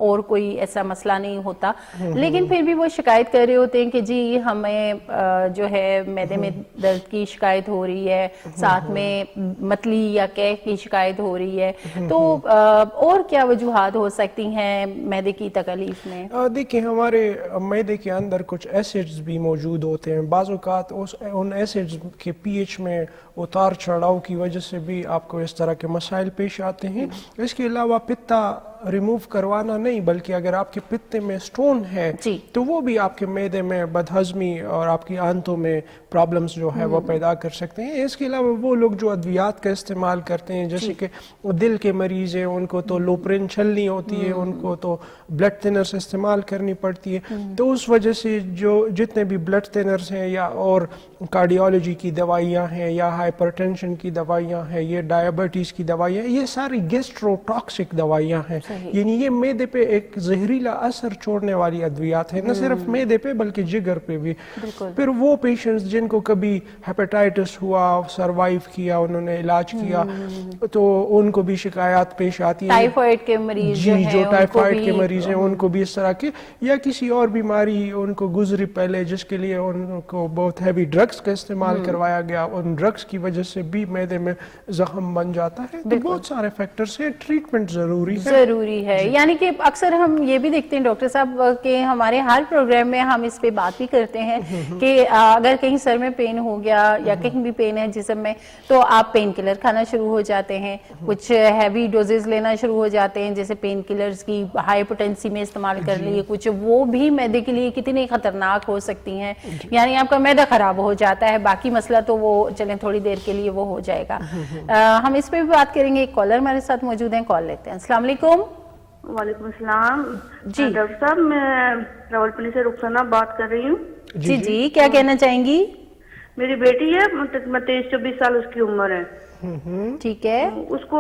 A: और कोई ऐसा मसला नहीं होता, लेकिन फिर भी वो शिकायत कर रहे होते हैं कि जी हमें जो है मैदे में दर्द की शिकायत हो रही है, साथ में मतली या कैफ की शिकायत हो रही है। तो और क्या वजूहात हो सकती हैं मैदे की तकलीफ में?
B: देखिए, हमारे मैदे के अंदर कुछ एसिड्स भी मौजूद होते हैं। बाज़ औक़ात उन एसिड्स के पीएच में उतार चढ़ाव की वजह से भी आपको इस तरह के मसाइल पेश आते हैं। इसके अलावा पित्ता रिमूव करवाना नहीं, बल्कि अगर आपके पित्ते में स्टोन है तो वो भी आपके मैदे में बदहजमी और आपकी आंतों में प्रॉब्लम्स जो है वो पैदा कर सकते हैं। इसके अलावा वो लोग जो अद्वियात का इस्तेमाल करते हैं, जैसे कि दिल के मरीज हैं, उनको तो लोप्रिन छलनी होती है, उनको तो ब्लड थिनर्स इस्तेमाल करनी पड़ती है। तो उस वजह से जो जितने भी ब्लड थिनर्स हैं या और कार्डियोलॉजी की दवाइयाँ हैं या हाइपरटेंशन की दवाइयाँ हैं, ये डायबिटीज़ की दवाइयाँ, ये सारी गैस्ट्रोटॉक्सिक दवाइयाँ हैं। यानी ये मैदे पे एक जहरीला असर छोड़ने वाली अद्वियात है, न सिर्फ मैदे पे बल्कि जिगर पे भी। फिर वो पेशेंट्स जिनको कभी हेपेटाइटिस हुआ, सरवाइव किया, उन्होंने इलाज किया, तो उनको भी शिकायत पेश आती है।
A: टाइफाइड के मरीज
B: जो टाइफाइड के मरीज हैं उनको भी इस तरह के, या किसी और बीमारी उनको गुजरी पहले जिसके लिए उनको बहुत हैवी ड्रग्स का इस्तेमाल करवाया गया, उन ड्रग्स की वजह से भी मैदे में जख्म बन जाता है। तो बहुत सारे फैक्टर्स हैं, ट्रीटमेंट जरूरी है।
A: यानी कि अक्सर हम ये भी देखते हैं डॉक्टर साहब कि हमारे हर प्रोग्राम में हम इस पे बात भी करते हैं कि अगर कहीं सर में पेन हो गया या कहीं भी पेन है जिस्म में, तो आप पेन किलर खाना शुरू हो जाते हैं, कुछ हैवी डोजेस लेना शुरू हो जाते हैं, जैसे पेन किलर्स की हाई पोटेंसी में इस्तेमाल कर लिए कुछ, वो भी मैदे के लिए कितनी खतरनाक हो सकती हैं। यानी आपका मैदा खराब हो जाता है, बाकी मसला तो वो चलें थोड़ी देर के लिए वो हो जाएगा। हम इस पे भी बात करेंगे। एक कॉलर हमारे साथ मौजूद हैं, कॉल लेते हैं। अस्सलाम वालेकुम।
F: वालेकुम अस्सलाम
A: जी
F: डॉक्टर साहब, मैं रावलपिंडी से रुखसाना बात कर रही हूँ।
A: जी क्या कहना चाहेंगी?
F: मेरी बेटी है, 23-24 साल उसकी उम्र है।
A: ठीक है।
F: उसको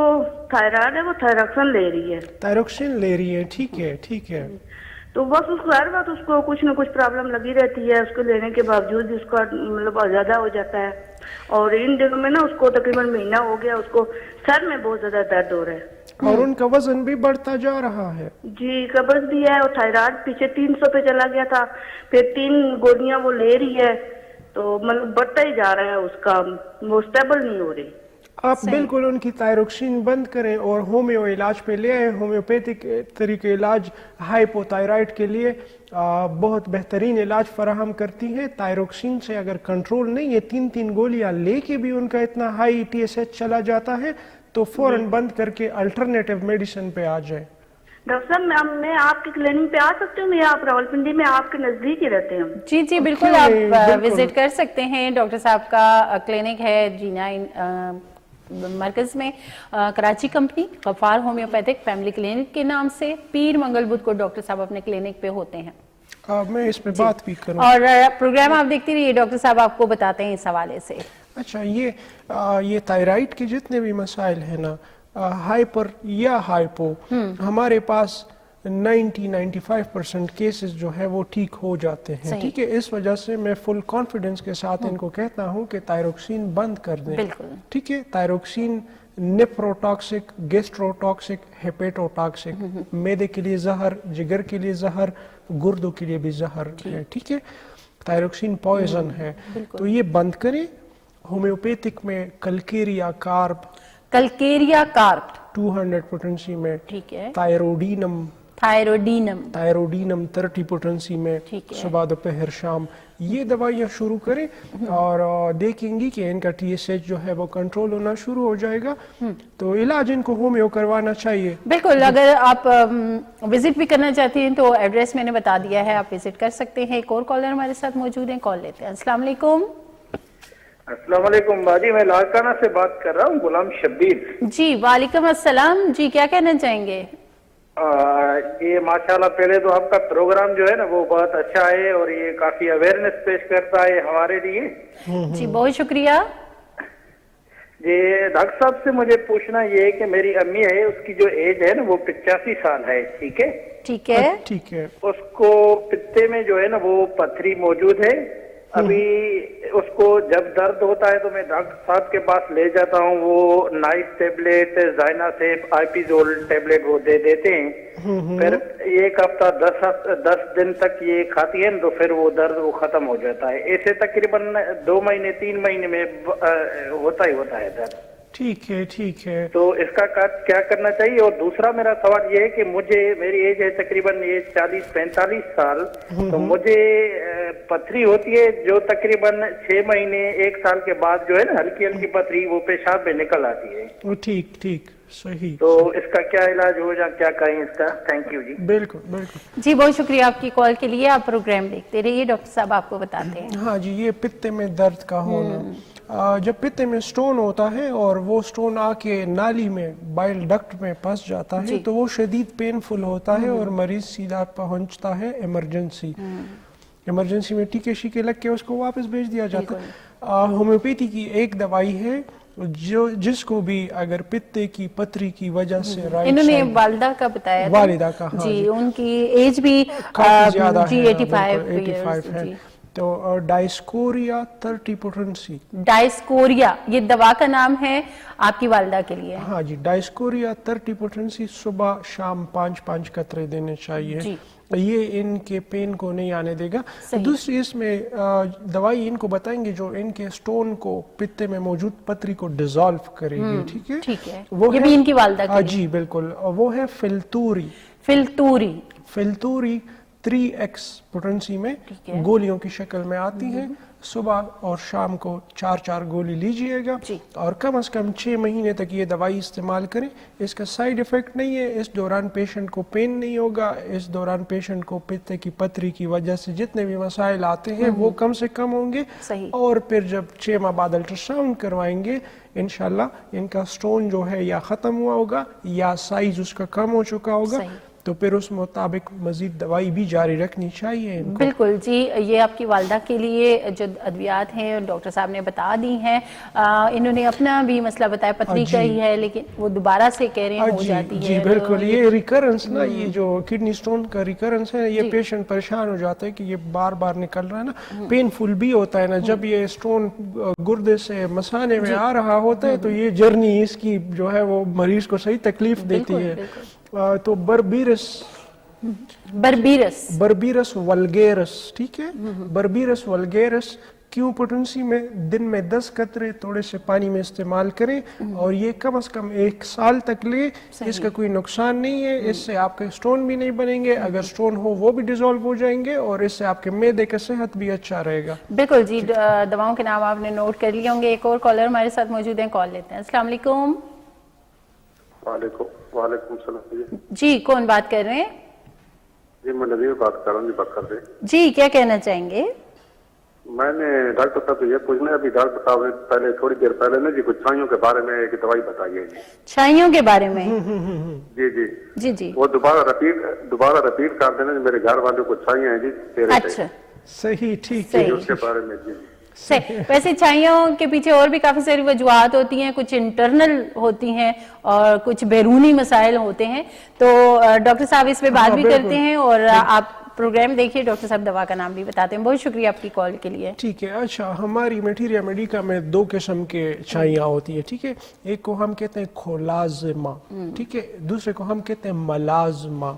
F: थायराइड है, वो थायरोक्सिन ले रही है।
B: थायरोक्सिन ले रही है, ठीक है।
F: तो बस उसको हर वक्त उसको कुछ न कुछ प्रॉब्लम लगी रहती है, उसको लेने के बावजूद भी उसका मतलब ज्यादा हो जाता है। और इन दिनों में ना उसको तकरीबन महीना हो गया, उसको सर में बहुत ज्यादा दर्द हो रहा है
B: और उनका वजन भी बढ़ता जा रहा है।
F: जी, कब्ज भी है और थायराइड पीछे 300 पे चला गया था, फिर 3 गोलियां वो ले रही है, तो मतलब बढ़ता ही जा रहा है उसका, वो स्टेबल नहीं हो रही।
B: आप बिल्कुल उनकी थायरोक्सिन बंद करें और होम्यो इलाज पे ले आए। होम्योपैथिक तरीके इलाज हाइपोथायराइड के लिए बहुत बेहतरीन इलाज फराहम करती है। थायरोक्सिन से अगर कंट्रोल नहीं है, 3 गोलियां लेके भी उनका इतना हाई TSH चला जाता है, तो फौरन बंद करके अल्टरनेटिव मेडिसिन पे आ जाए।
F: डॉक्टर साहब मैं आपके क्लिनिक पे आ सकती हूँ? मैं आप रावलपिंडी में आपके नजदीक ही रहते हैं।
A: जी जी बिल्कुल, आप विजिट कर सकते हैं। डॉक्टर साहब का क्लिनिक है जीना मरकज में, Karachi company Ghaffar homeopathic family clinic के नाम से। पीर मंगल बुध को डॉक्टर साहब अपने क्लिनिक पे होते हैं।
B: मैं इस पे बात भी करूँ
A: और प्रोग्राम आप देखते रहिए, डॉक्टर साहब आपको बताते हैं इस हवाले से।
B: अच्छा, ये थायराइड के जितने भी मसाइल है ना, हाइपर या हाइपो, हमारे पास 90-95% केसेस जो है वो ठीक हो जाते हैं। ठीक है, इस वजह से मैं फुल कॉन्फिडेंस के साथ इनको कहता हूँ कि थायरोक्सिन बंद कर दें। ठीक है, थायरोक्सिन नेफ्रोटॉक्सिक, गैस्ट्रोटॉक्सिक, हेपेटोटॉक्सिक, मैदे के लिए जहर, जिगर के लिए जहर, गुर्दों के लिए भी जहर है। ठीक है, थायरोक्सिन पॉइजन है, तो ये बंद करें। होम्योपैथिक में कलकेरिया कार्ब 200 पोटेंसी में, ठीक है, थायरोडीनम 30 पोटेंसी में, सुबह दोपहर शाम, ये दवाइयाँ शुरू करें और देखेंगी कि इनका TSH जो है वो कंट्रोल होना शुरू हो जाएगा। तो इलाज इनको होम्यो करवाना चाहिए।
A: बिल्कुल, अगर आप विजिट भी करना चाहती हैं तो एड्रेस मैंने बता दिया है, आप विजिट कर सकते हैं। एक और कॉलर हमारे साथ मौजूद हैं, कॉल लेते हैं। अस्सलाम वालेकुम।
D: अस्सलाम वालेकुम बाजी, मैं लाड़काना से बात कर रहा हूँ, गुलाम शब्बीर
A: जी। वालेकुम अस्सलाम जी, क्या कहना चाहेंगे?
D: ये माशाल्लाह, पहले तो आपका प्रोग्राम जो है ना वो बहुत अच्छा है और ये काफी अवेयरनेस पेश करता है हमारे लिए।
A: जी बहुत शुक्रिया
D: जी। डॉक्टर साहब से मुझे पूछना ये है कि मेरी अम्मी है, उसकी जो एज है ना वो 85 साल है। ठीक है,
A: ठीक है,
B: ठीक है।
D: उसको पित्ते में जो है ना वो पथरी मौजूद है। अभी उसको जब दर्द होता है तो मैं डॉक्टर साहब के पास ले जाता हूँ, वो नाइट टेबलेट, जाइनासेप, आइपिजोल टेबलेट वो दे देते हैं। फिर एक हफ्ता 10 दिन तक ये खाती है तो फिर वो दर्द वो खत्म हो जाता है। ऐसे तकरीबन 2 महीने 3 महीने में होता है दर्द।
B: ठीक है, ठीक है।
D: तो इसका क्या करना चाहिए? और दूसरा मेरा सवाल ये है कि मेरी एज है तकरीबन ये 40-45 साल, तो मुझे पथरी होती है जो तकरीबन 6 महीने 1 साल के बाद जो है ना हल्की हल्की पथरी वो पेशाब में निकल आती है।
B: वो ठीक ठीक सही।
D: तो इसका क्या इलाज हो जाए, क्या कहें इसका? थैंक यू जी।
B: बिल्कुल बिल्कुल
A: जी, बहुत शुक्रिया आपकी कॉल के लिए। आप प्रोग्राम देखते रहिए, डॉक्टर साहब आपको बताते हैं।
B: हाँ जी, ये पित्ते में दर्द का होना, जब पित्ते में स्टोन होता है और वो स्टोन आके नाली में बाइल डक्ट में फंस जाता है तो वो शदीद पेनफुल होता है और मरीज सीधा पहुंचता है इमरजेंसी में। टीके शीके लग के उसको वापस भेज दिया जाता है। होम्योपैथी की एक दवाई है जिसको भी अगर पित्ते की पथरी की वजह से
A: इन्होंने वालिदा का बताया,
B: वालिदा का, हाँ
A: जी, उनकी एज भी
B: ज्यादा
A: जी
B: है,
A: 85
B: है। तो डायस्कोरिया 30 पोटेंसी,
A: डायस्कोरिया ये दवा का नाम है आपकी वालिदा के लिए।
B: हाँ जी, डायस्कोरिया 30 पोटेंसी सुबह शाम 5-5 कतरे देने चाहिए। ये इनके पेन को नहीं आने देगा। दूसरी इसमें दवाई इनको बताएंगे जो इनके स्टोन को, पित्ते में मौजूद पथरी को डिसॉल्व करेगी। ठीक है,
A: ठीक है,
B: वो
A: ये भी इनकी वालिदा के लिए।
B: जी बिल्कुल, वो है फिल्तूरी 3x पोटेंसी में, गोलियों की शक्ल में आती है। सुबह और शाम को 4-4 गोली लीजिएगा और कम से कम 6 महीने तक ये दवाई इस्तेमाल करें। इसका साइड इफेक्ट नहीं है, इस दौरान पेशेंट को पेन नहीं होगा, इस दौरान पेशेंट को पित्ते की पथरी की वजह से जितने भी मसाइल आते हैं वो कम से कम होंगे। और फिर जब 6 माह बाद अल्ट्रासाउंड करवाएंगे इंशाल्लाह इनका स्टोन जो है या ख़त्म हुआ होगा या साइज उसका कम हो चुका होगा, तो फिर उस मुताबिक मजीद दवाई भी जारी रखनी चाहिए इनको।
A: बिल्कुल जी, ये आपकी वालिदा के लिए जो अद्वियात हैं डॉक्टर साहब ने बता दी हैं। इन्होंने अपना भी मसला बताया, पथरी का ही है लेकिन वो दोबारा से कह रहे हैं हो जाती है।
B: जी बिल्कुल, ये रिकरेंस ना, ये जो किडनी स्टोन का रिकरेंस है, ये पेशेंट परेशान हो जाता है कि ये बार बार निकल रहा है ना, पेनफुल भी होता है ना। जब ये स्टोन गुर्दे से मसाने में आ रहा होता है तो ये जर्नी इसकी जो है वो मरीज को सही तकलीफ देती है। तो बर्बीरस वल्गेरस, ठीक है, बर्बीरस वल्गेरस क्यों पोटेंसी में दिन में 10 कतरे थोड़े से पानी में इस्तेमाल करें और ये कम से कम 1 साल तक ले। इसका कोई नुकसान नहीं है, इससे आपके स्टोन भी नहीं बनेंगे, अगर स्टोन हो वो भी डिसॉल्व हो जाएंगे और इससे आपके मैदे का सेहत भी अच्छा रहेगा।
A: बिल्कुल जी, दवाओं के नाम आपने नोट कर लिए होंगे। एक और कॉलर हमारे साथ मौजूद हैं, कॉल लेते हैं। अस्सलाम वालेकुम।
G: वालेकुम सलाम
A: जी, कौन बात कर रहे हैं?
G: जी, मैं नदीर बात कर रहा हूँ जी, बकर से।
A: जी, क्या कहना चाहेंगे?
G: मैंने डॉक्टर साहब से ये पूछना है, अभी डॉक्टर साहब ने पहले थोड़ी देर पहले ना जी कुछ छाइयों के बारे में एक दवाई बताई है जी।
A: छाइयों के बारे में?
G: जी जी
A: जी जी,
G: वो दोबारा रिपीट कर देना जी, मेरे घर वालों को छाइयाँ हैं जी तेरे
A: अच्छा,
B: सही, ठीक है।
A: सही।
G: उसके बारे में जी।
A: सही। वैसे छाइयों के पीछे और भी काफी सारी वजूहात होती हैं, कुछ इंटरनल होती हैं और कुछ बैरूनी मसाइल होते हैं, तो डॉक्टर साहब इस पे बात भी करते हैं और आप प्रोग्राम देखिए, डॉक्टर साहब दवा का नाम भी बताते हैं। बहुत शुक्रिया आपकी कॉल के लिए।
B: ठीक है। अच्छा, हमारी मटीरिया मेडिका में 2 किस्म के छाइयाँ होती है, ठीक है। एक को हम कहते हैं खोलाजमा, ठीक है, दूसरे को हम कहते हैं मलाजमा।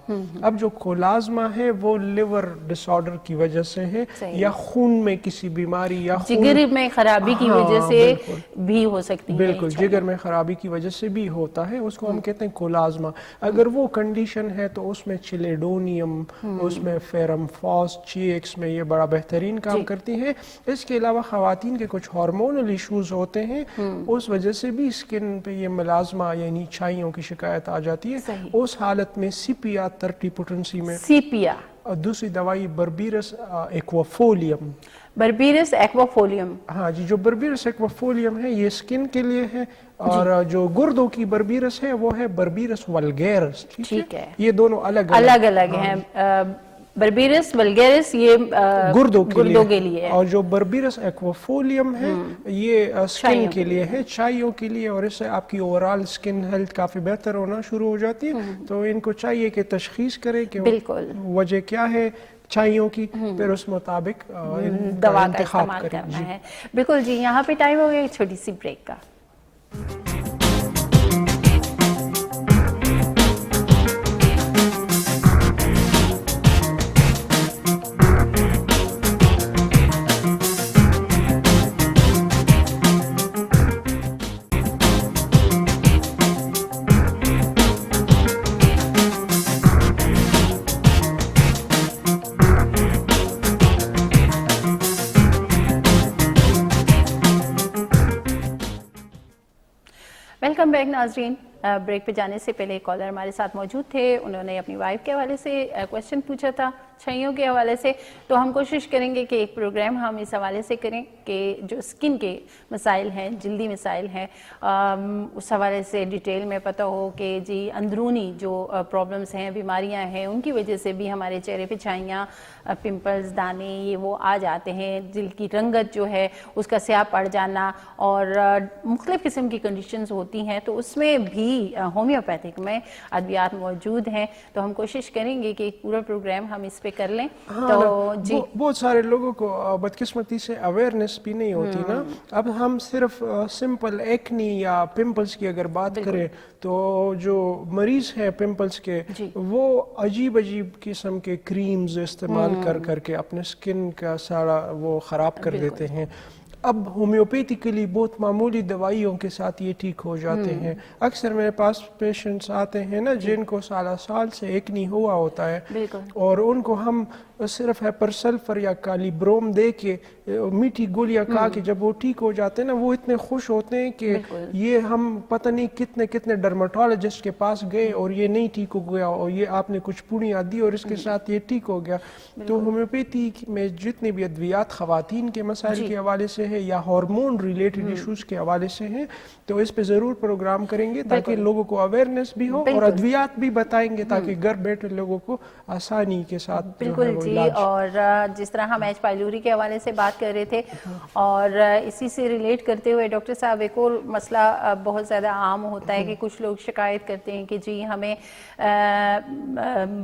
B: अब जो खोलाजमा है वो लिवर डिसऑर्डर की वजह से है, या खून में किसी बीमारी या
A: जिगर में खराबी की वजह से भी हो सकती है।
B: बिल्कुल, जिगर में खराबी की वजह से भी होता है, उसको हम कहते हैं कोलाजमा। अगर वो कंडीशन है तो उसमें चिलेडोनियम, उसमें फेरम फॉस, चीएक्स में ये बड़ा बेहतरीन काम करती हैं। इसके अलावा खवातीन के कुछ हार्मोनल इश्यूज होते हैं, उस वजह से भी स्किन पे ये मलाजमा यानी छाइयों की शिकायत आ जाती है। उस हालत में सीपिया 30 पोटेंसी में,
A: सीपिया,
B: और दूसरी दवाई बर्बीरस एक्वाफोलियम।
A: बर्बीरस एक्वाफोलियम,
B: हाँ जी, जो बर्बीरस एक्वाफोलियम है ये स्किन के लिए है, और जो गुर्दों की बर्बीरस है वो है बर्बीरस वल्गैरस, ठीक है। ये दोनों अलग
A: अलग हैं। बर्बीरस वल्गैरिस ये
B: गुर्दों
A: के लिए है,
B: और जो बर्बीरस एक्वाफोलियम है ये स्किन के लिए है, छाइयों के लिए, और इससे आपकी ओवरऑल स्किन हेल्थ काफी बेहतर होना शुरू हो जाती है। तो इनको चाहिए कि तशखीस करें कि वजह क्या है छाइयों की, फिर उस मुताबिक
A: दवा का इस्तेमाल करना है। बिल्कुल जी, यहाँ पे टाइम हो गया एक छोटी सी ब्रेक का। वेलकम बैक नाजरीन। ब्रेक पे जाने से पहले एक कॉलर हमारे साथ मौजूद थे, उन्होंने अपनी वाइफ के हवाले से क्वेश्चन पूछा था छाइयों के हवाले से, तो हम कोशिश करेंगे कि एक प्रोग्राम हम इस हवाले से करें कि जो स्किन के मसाइल हैं, जल्दी मसाइल हैं, उस हवाले से डिटेल में पता हो कि जी अंदरूनी जो प्रॉब्लम्स हैं, बीमारियां हैं, उनकी वजह से भी हमारे चेहरे पे छाइयाँ, पिंपल्स, दाने ये वो आ जाते हैं, दिल की रंगत जो है उसका स्याह पड़ जाना, और मुख्तलिफ़ किस्म की कंडीशंस होती हैं, तो उसमें भी होम्योपैथिक में अद्वियात मौजूद हैं। तो हम कोशिश करेंगे कि एक पूरा प्रोग्राम हम इस पे कर लें।
B: हाँ,
A: तो जी
B: बहुत सारे लोगों को बदकिस्मती से अवेयरनेस भी नहीं होती ना। अब हम सिर्फ सिंपल एक्नी या पिंपल्स की अगर बात करें तो जो मरीज हैं पिंपल्स के वो अजीब अजीब किस्म के क्रीम्स इस्तेमाल कर करके अपने स्किन का सारा वो ख़राब कर देते हैं। अब होम्योपैथिकली बहुत मामूली दवाइयों के साथ ये ठीक हो जाते हैं। अक्सर मेरे पास पेशेंट्स आते हैं ना जिनको साल से एक्नी हुआ होता है, और उनको हम सिर्फ हेपरसल्फर या कालीब्रोम दे के मीठी गोलियां खा के जब वो ठीक हो जाते हैं ना, वो इतने खुश होते हैं कि ये हम पता नहीं कितने कितने डर्माटोलॉजिस्ट के पास गए और ये नहीं ठीक हो गया, और ये आपने कुछ पुड़ियाँ दी और इसके साथ ये ठीक हो गया। तो होम्योपैथी में जितने भी अद्वियात खवातीन के मसाइल के हवाले से है या हार्मोन रिलेटेड इश्यूज के हवाले से हैं, तो इस पे ज़रूर प्रोग्राम करेंगे ताकि लोगों को अवेयरनेस भी हो और अद्वियात भी बताएंगे ताकि घर बैठे लोगों को आसानी के साथ।
A: बिल्कुल जी, और जिस तरह हम एच पाइलोरी के हवाले से बात कर रहे थे और इसी से रिलेट करते हुए डॉक्टर साहब एक और मसला बहुत ज़्यादा आम होता है कि कुछ लोग शिकायत करते हैं कि जी हमें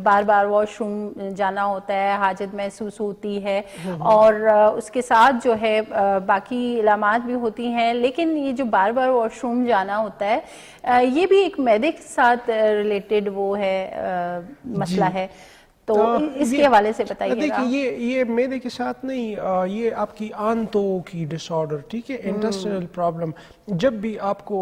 A: बार बार वॉशरूम जाना होता है, हाजत महसूस होती है, और उसके साथ जो है बाकी इलामात भी होती हैं, लेकिन ये जो बार बार वॉशरूम जाना होता है ये भी एक मैदे के साथ रिलेटेड वो है मसला है, तो इसके हवाले से बताइएगा।
B: देखिए ये मैदे के साथ नहीं, ये आपकी आंतों की डिसऑर्डर, ठीक है, इंटेस्टाइनल प्रॉब्लम। जब भी आपको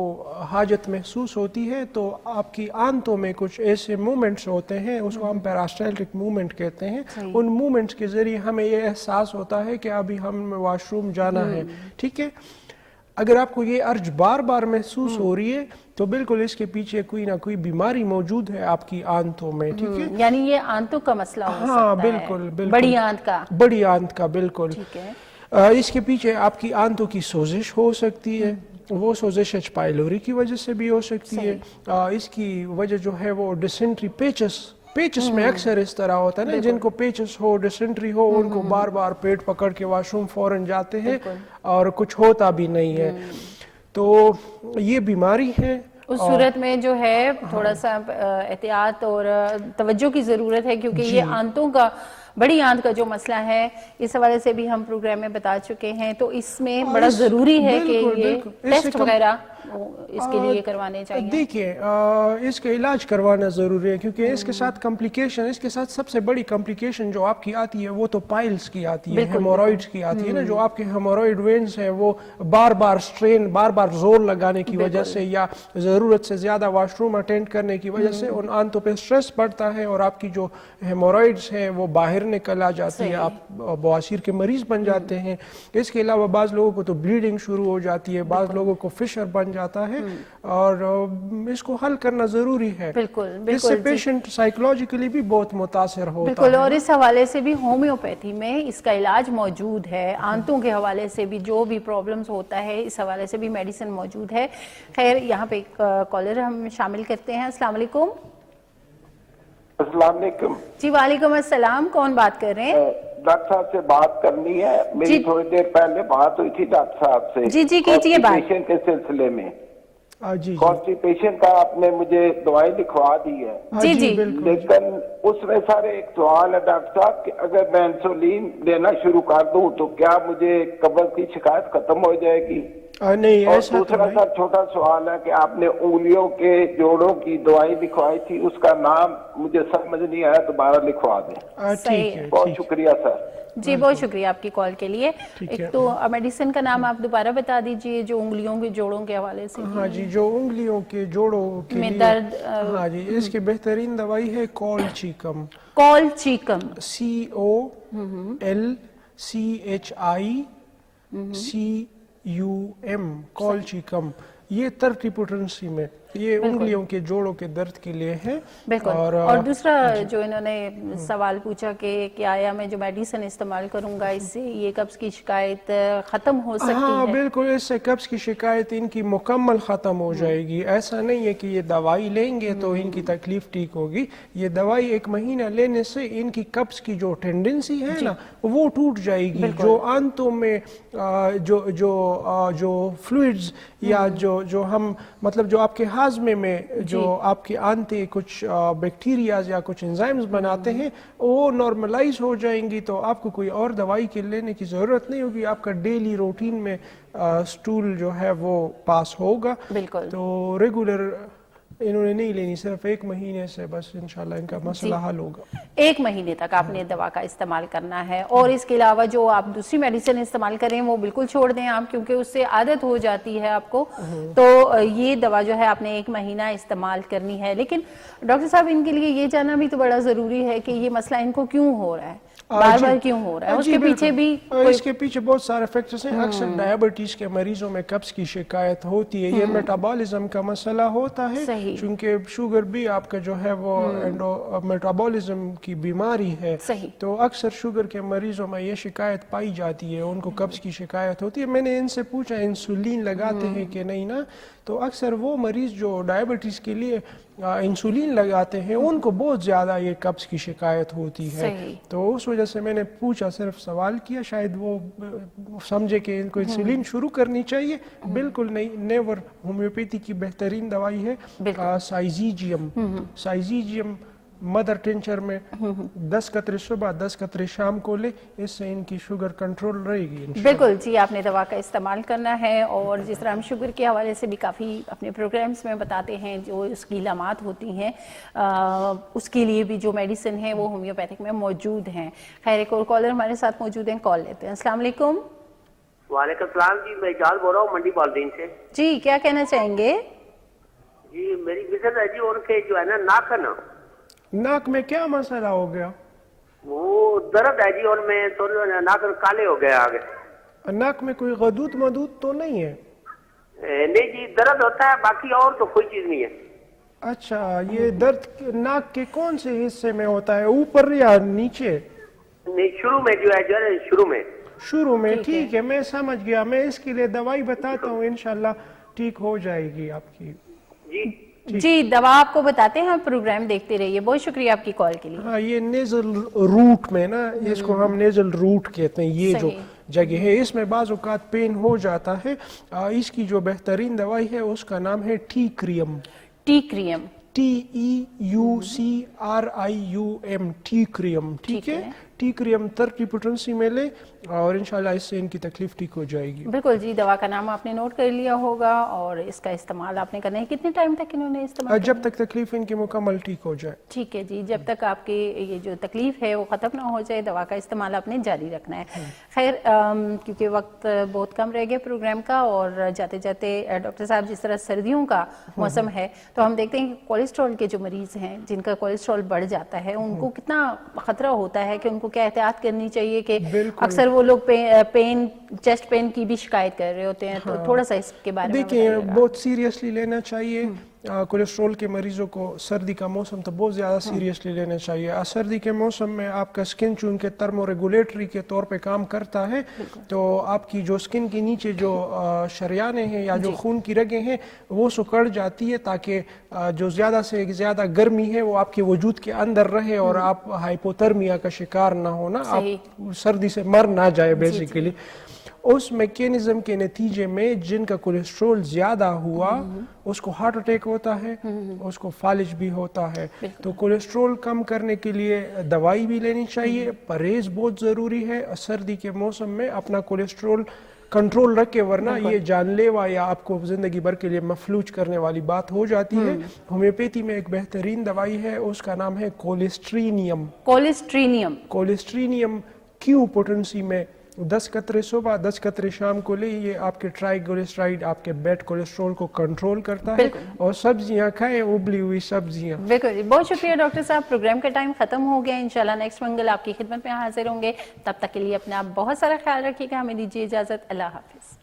B: हाजत महसूस होती है तो आपकी आंतों में कुछ ऐसे मूवमेंट्स होते हैं, उसको हम पेरिस्टाल्टिक मूवमेंट कहते हैं। उन मूवमेंट्स के जरिए हमें ये एहसास होता है कि अभी हम वॉशरूम जाना है, ठीक है। اگر آپ کو یہ ارج بار بار محسوس ہو رہی ہے تو بالکل اس کے پیچھے کوئی نہ کوئی بیماری موجود ہے آپ کی آنتوں میں، ٹھیک ہے؟
A: یعنی یہ آنتوں کا مسئلہ ہو سکتا ہے؟
B: ہاں بالکل بالکل،
A: بڑی آنت کا؟
B: بڑی آنت کا بالکل،
A: ٹھیک ہے۔
B: اس کے پیچھے آپ کی آنتوں کی سوزش ہو سکتی ہے، وہ سوزش ایچ پائلوری کی وجہ سے بھی ہو سکتی ہے، اس کی وجہ جو ہے وہ ڈسینٹری پیچس میں اکثر اس طرح ہوتا ہے نا، جن کو پیچس ہو، ڈسینٹری ہو، ان کو بار بار پیٹ پکڑ کے واش روم فوراً جاتے ہیں اور کچھ ہوتا بھی نہیں ہے، تو یہ بیماری ہے۔
A: اس صورت میں جو ہے تھوڑا سا احتیاط اور توجہ کی ضرورت ہے، کیونکہ یہ آنتوں کا، بڑی آنت کا جو مسئلہ ہے، اس حوالے سے بھی ہم پروگرام میں بتا چکے ہیں، تو اس میں بڑا ضروری ہے کہ یہ ٹیسٹ وغیرہ اس کے لیے کروانے چاہیے۔
B: دیکھیے اس کا علاج کروانا ضروری ہے، کیونکہ اس کے ساتھ کمپلیکیشن، اس کے ساتھ سب سے بڑی کمپلیکیشن جو آپ کی آتی ہے وہ تو پائلز کی آتی ہے، ہیمورائڈز کی آتی ہے نا، جو آپ کے ہیمورائڈ وینز ہیں وہ بار بار سٹرین، بار بار زور لگانے کی وجہ سے یا ضرورت سے زیادہ واش روم اٹینڈ کرنے کی وجہ سے ان آنتوں پہ سٹریس پڑتا ہے اور آپ کی جو ہیمورائڈز ہیں وہ باہر نکل آ جاتی ہے، آپ بواسیر کے مریض بن جاتے ہیں۔ اس کے علاوہ بعض لوگوں کو تو بلیڈنگ شروع ہو جاتی ہے، بعض لوگوں کو فشر بن جاتا ہے، اور اس کو حل کرنا ضروری ہے۔ اس سے پیشنٹ سائیکولوجیکلی بھی بہت متاثر ہوتا ہے۔
A: بالکل، اور اس حوالے سے بھی ہومیوپیتھی میں اس کا علاج موجود ہے، آنتوں کے حوالے سے بھی جو بھی پرابلمز ہوتا ہے اس حوالے سے بھی میڈیسن موجود ہے۔ خیر، یہاں پہ ایک کالر ہم شامل کرتے ہیں۔ السلام علیکم۔
C: السلام علیکم
A: جی وعلیکم السلام، کون بات کر رہے ہیں؟
C: ڈاکٹر صاحب سے بات کرنی ہے، میری تھوڑی دیر پہلے بات ہوئی تھی ڈاکٹر صاحب سے
A: جی کیجیے بات۔
C: کانسٹیپیشن کے سلسلے میں،
B: جی
C: کانسٹیپیشن کا آپ نے مجھے دوائی لکھوا دی ہے،
A: جی
C: لیکن اس میں سارے ایک سوال ہے ڈاکٹر صاحب کہ اگر میں انسولین لینا شروع کر دوں تو کیا مجھے قبض کی شکایت ختم ہو جائے گی؟
B: نہیں،
C: اور
B: ایسا
C: دوسرا سر چھوٹا سوال ہے کہ آپ نے انگلیوں کے جوڑوں کی دوائی لکھوائی تھی، اس کا نام مجھے سمجھ نہیں آیا، دوبارہ لکھوا دیں۔
B: ٹھیک ہے،
C: بہت شکریہ سر۔
A: جی بہت شکریہ آپ کی کال کے لیے۔ ایک تو میڈیسن کا نام آپ دوبارہ بتا دیجئے جو انگلیوں کے جوڑوں کے حوالے سے۔
B: ہاں جی، جو انگلیوں کے جوڑوں کے
A: میں
B: لیے
A: درد،
B: ہاں جی، اس کی بہترین دوائی ہے کولچیکم،
A: کولچیکم،
B: COLCHICUM، کولچیکم۔ یہ ترٹی پوٹنسی میں، یہ انگلیوں کے جوڑوں کے درد کے لیے ہے۔
A: بالکل، اور دوسرا جو انہوں نے سوال پوچھا کہ کیا آیا میں جو میڈیسن استعمال کروں گا اس سے یہ قبض کی شکایت ختم ہو سکتی ہے؟
B: ہاں بالکل، اس سے قبض کی شکایت ان کی مکمل ختم ہو جائے گی۔ ایسا نہیں ہے کہ یہ دوائی لیں گے تو ان کی تکلیف ٹھیک ہوگی، یہ دوائی 1 مہینہ لینے سے ان کی قبض کی جو ٹینڈنسی ہے نا وہ ٹوٹ جائے گی۔ جو آنتوں میں جو فلوئڈز یا جو ہم مطلب جو آپ کے ہاضمے میں جو آپ کی آنتیں کچھ بیکٹیریاز یا کچھ انزائمز بناتے ہیں وہ نارملائز ہو جائیں گی، تو آپ کو کوئی اور دوائی کے لینے کی ضرورت نہیں ہوگی، آپ کا ڈیلی روٹین میں سٹول جو ہے وہ پاس ہوگا۔
A: بالکل،
B: تو ریگولر انہوں نے نہیں لینی، صرف 1 مہینے سے بس انشاءاللہ ان کا مسئلہ حل ہوگا۔
A: 1 مہینے تک آپ نے دوا کا استعمال کرنا ہے، اور اس کے علاوہ جو آپ دوسری میڈیسن استعمال کریں وہ بالکل چھوڑ دیں آپ، کیونکہ اس سے عادت ہو جاتی ہے آپ کو، تو یہ دوا جو ہے آپ نے 1 مہینہ استعمال کرنی ہے۔ لیکن ڈاکٹر صاحب ان کے لیے یہ جاننا بھی تو بڑا ضروری ہے کہ یہ مسئلہ ان کو کیوں ہو رہا ہے، بار بار کیوں ہو رہا ہے، اس کے پیچھے بھی
B: اس کے پیچھے بہت سارے فیکٹرز ہیں۔ اکثر ڈائبٹیز کے مریضوں میں قبض کی شکایت ہوتی ہے، یہ میٹابولزم کا مسئلہ ہوتا ہے، چونکہ شوگر بھی آپ کا جو ہے وہ میٹابولزم کی بیماری ہے، تو اکثر شوگر کے مریضوں میں یہ شکایت پائی جاتی ہے، ان کو قبض کی شکایت ہوتی ہے۔ میں نے ان سے پوچھا انسولین لگاتے ہیں کہ نہیں نا، تو اکثر وہ مریض جو ڈائبٹیز کے لیے انسولین لگاتے ہیں ان کو بہت زیادہ یہ قبض کی شکایت ہوتی ہے، تو اس وجہ سے میں نے پوچھا، صرف سوال کیا، شاید وہ سمجھے کہ ان کو انسولین شروع کرنی چاہیے۔ بالکل نہیں، نیور، ہومیوپیتھی کی بہترین دوائی ہے سائزیجیم مدر ٹینچر میں 10 قطرے صبح 10 قطرے شام کو لے، اس سے ان کی شوگر کنٹرول رہے گی۔
A: بالکل جی، آپ نے دوا کا استعمال کرنا ہے، اور جس طرح ہم شوگر کے حوالے سے بھی کافی اپنے پروگرامز میں بتاتے ہیں جو اس کی علامات ہوتی ہیں، اس کے لیے بھی جو میڈیسن ہے وہ ہومیوپیتھک میں موجود ہیں۔ خیر، ایک اور کالر ہمارے ساتھ موجود ہیں، کال لیتے ہیں۔ السلام علیکم۔
H: وعلیکم السلام جی، میں اجاز بول رہا ہوں منڈی بالدین سے۔
A: جی کیا کہنا چاہیں گے؟
H: جی میری مسز ہے جی، ان کے جو ہے نا ناک ہے نا،
B: ناک میں کیا مسئلہ ہو گیا؟
H: وہ درد ہے جی، اور میں تھوڑے ناک کالے ہو گئے آگے۔
B: ناک میں کوئی غدود مدود تو نہیں ہے؟
H: नहीं जी, दर्द होता है, बाकी और तो कोई चीज नहीं है।
B: अच्छा, ये दर्द नाक के कौन से हिस्से में होता है, ऊपर या नीचे?
H: नहीं, शुरू में जो है शुरू में।
B: शुरू में, ठीक है, मैं समझ गया। मैं इसके लिए दवाई बताता हूँ, इंशाल्लाह ठीक हो जाएगी आपकी।
A: जी, दवा आपको बताते हैं, प्रोग्राम देखते रहिए। बहुत शुक्रिया आपकी कॉल के लिए।
B: हाँ, ये नेजल रूट में ना, इसको हम नेजल रूट कहते हैं, ये जो जगह है, इसमें बाज़ औक़ात पेन हो जाता है। इसकी जो बेहतरीन दवाई है उसका नाम है टीक्रियम।
A: टीक्रियम,
B: TEUCRIUM, टीक्रियम, ठीक है। टीक्रियम 30 पोटेंसी में ले और इंशाल्लाह इससे इनकी तकलीफ ठीक हो जाएगी।
A: बिल्कुल जी, दवा का नाम आपने नोट कर लिया होगा और इसका इस्तेमाल आपने करना है। कितने टाइम तक इन्होंने इस्तेमाल
B: जब तक तकलीफ इनकी मुकम्मल ठीक हो जाए।
A: ठीक है जी, जब तक आपकी ये जो तकलीफ है वो ख़त्म ना हो जाए, दवा का इस्तेमाल आपने जारी रखना है। खैर, क्योंकि वक्त बहुत कम रह गया प्रोग्राम का और जाते जाते डॉक्टर साहब, जिस तरह सर्दियों का मौसम है तो हम देखते हैं कि कोलेस्ट्रॉल के जो मरीज़ हैं जिनका कोलेस्ट्रॉल बढ़ जाता है, उनको कितना ख़तरा होता है कि उनको क्या एहतियात करनी चाहिए कि अक्सर वो लोग चेस्ट पेन की भी शिकायत कर रहे होते हैं, तो थोड़ा सा इसके बारे में
B: देखिए, बहुत सीरियसली लेना चाहिए। कोलेस्ट्रॉल के मरीजों को सर्दी का मौसम तो बहुत ज़्यादा सीरियसली लेना चाहिए। सर्दी के मौसम में आपका स्किन चूंकि थर्मोरेगुलेटरी के तौर पे काम करता है, तो आपकी जो स्किन के नीचे जो शरियाने हैं या जो खून की रगें हैं वो सुकड़ जाती है, ताकि जो ज़्यादा से ज़्यादा गर्मी है वो आपके वजूद के अंदर रहे और आप हाइपोथर्मिया का शिकार ना होना, आप सर्दी से मर ना जाए बेसिकली। उस मैकेनिज्म के नतीजे में जिनका कोलेस्ट्रॉल ज्यादा हुआ उसको हार्ट अटैक होता है, उसको फालिज भी होता है। तो कोलेस्ट्रॉल कम करने के लिए दवाई भी लेनी चाहिए, परहेज बहुत ज़रूरी है। सर्दी के मौसम में अपना कोलेस्ट्रॉल कंट्रोल रखे, वरना ये जानलेवा या आपको जिंदगी भर के लिए मफलूज करने वाली बात हो जाती है। होम्योपैथी में एक बेहतरीन दवाई है, उसका नाम है कोलेस्ट्रीनियम। कोलेस्ट्रीनियम क्यू पोटेंसी में 10 कतरे सुबह 10 कतरे शाम को ले, ये आपके ट्राइग्लिसराइड, आपके बैड कोलेस्ट्रॉल को कंट्रोल करता है। और सब्जियां खाएं, उबली हुई सब्जियां।
A: बिल्कुल, बहुत शुक्रिया डॉक्टर साहब। प्रोग्राम का टाइम खत्म हो गया, इंशाल्लाह नेक्स्ट मंगल आपकी खिदमत में हाजिर होंगे। तब तक के लिए अपना बहुत सारा ख्याल रखिएगा। हमें दीजिए इजाजत, अल्लाह हाफिज।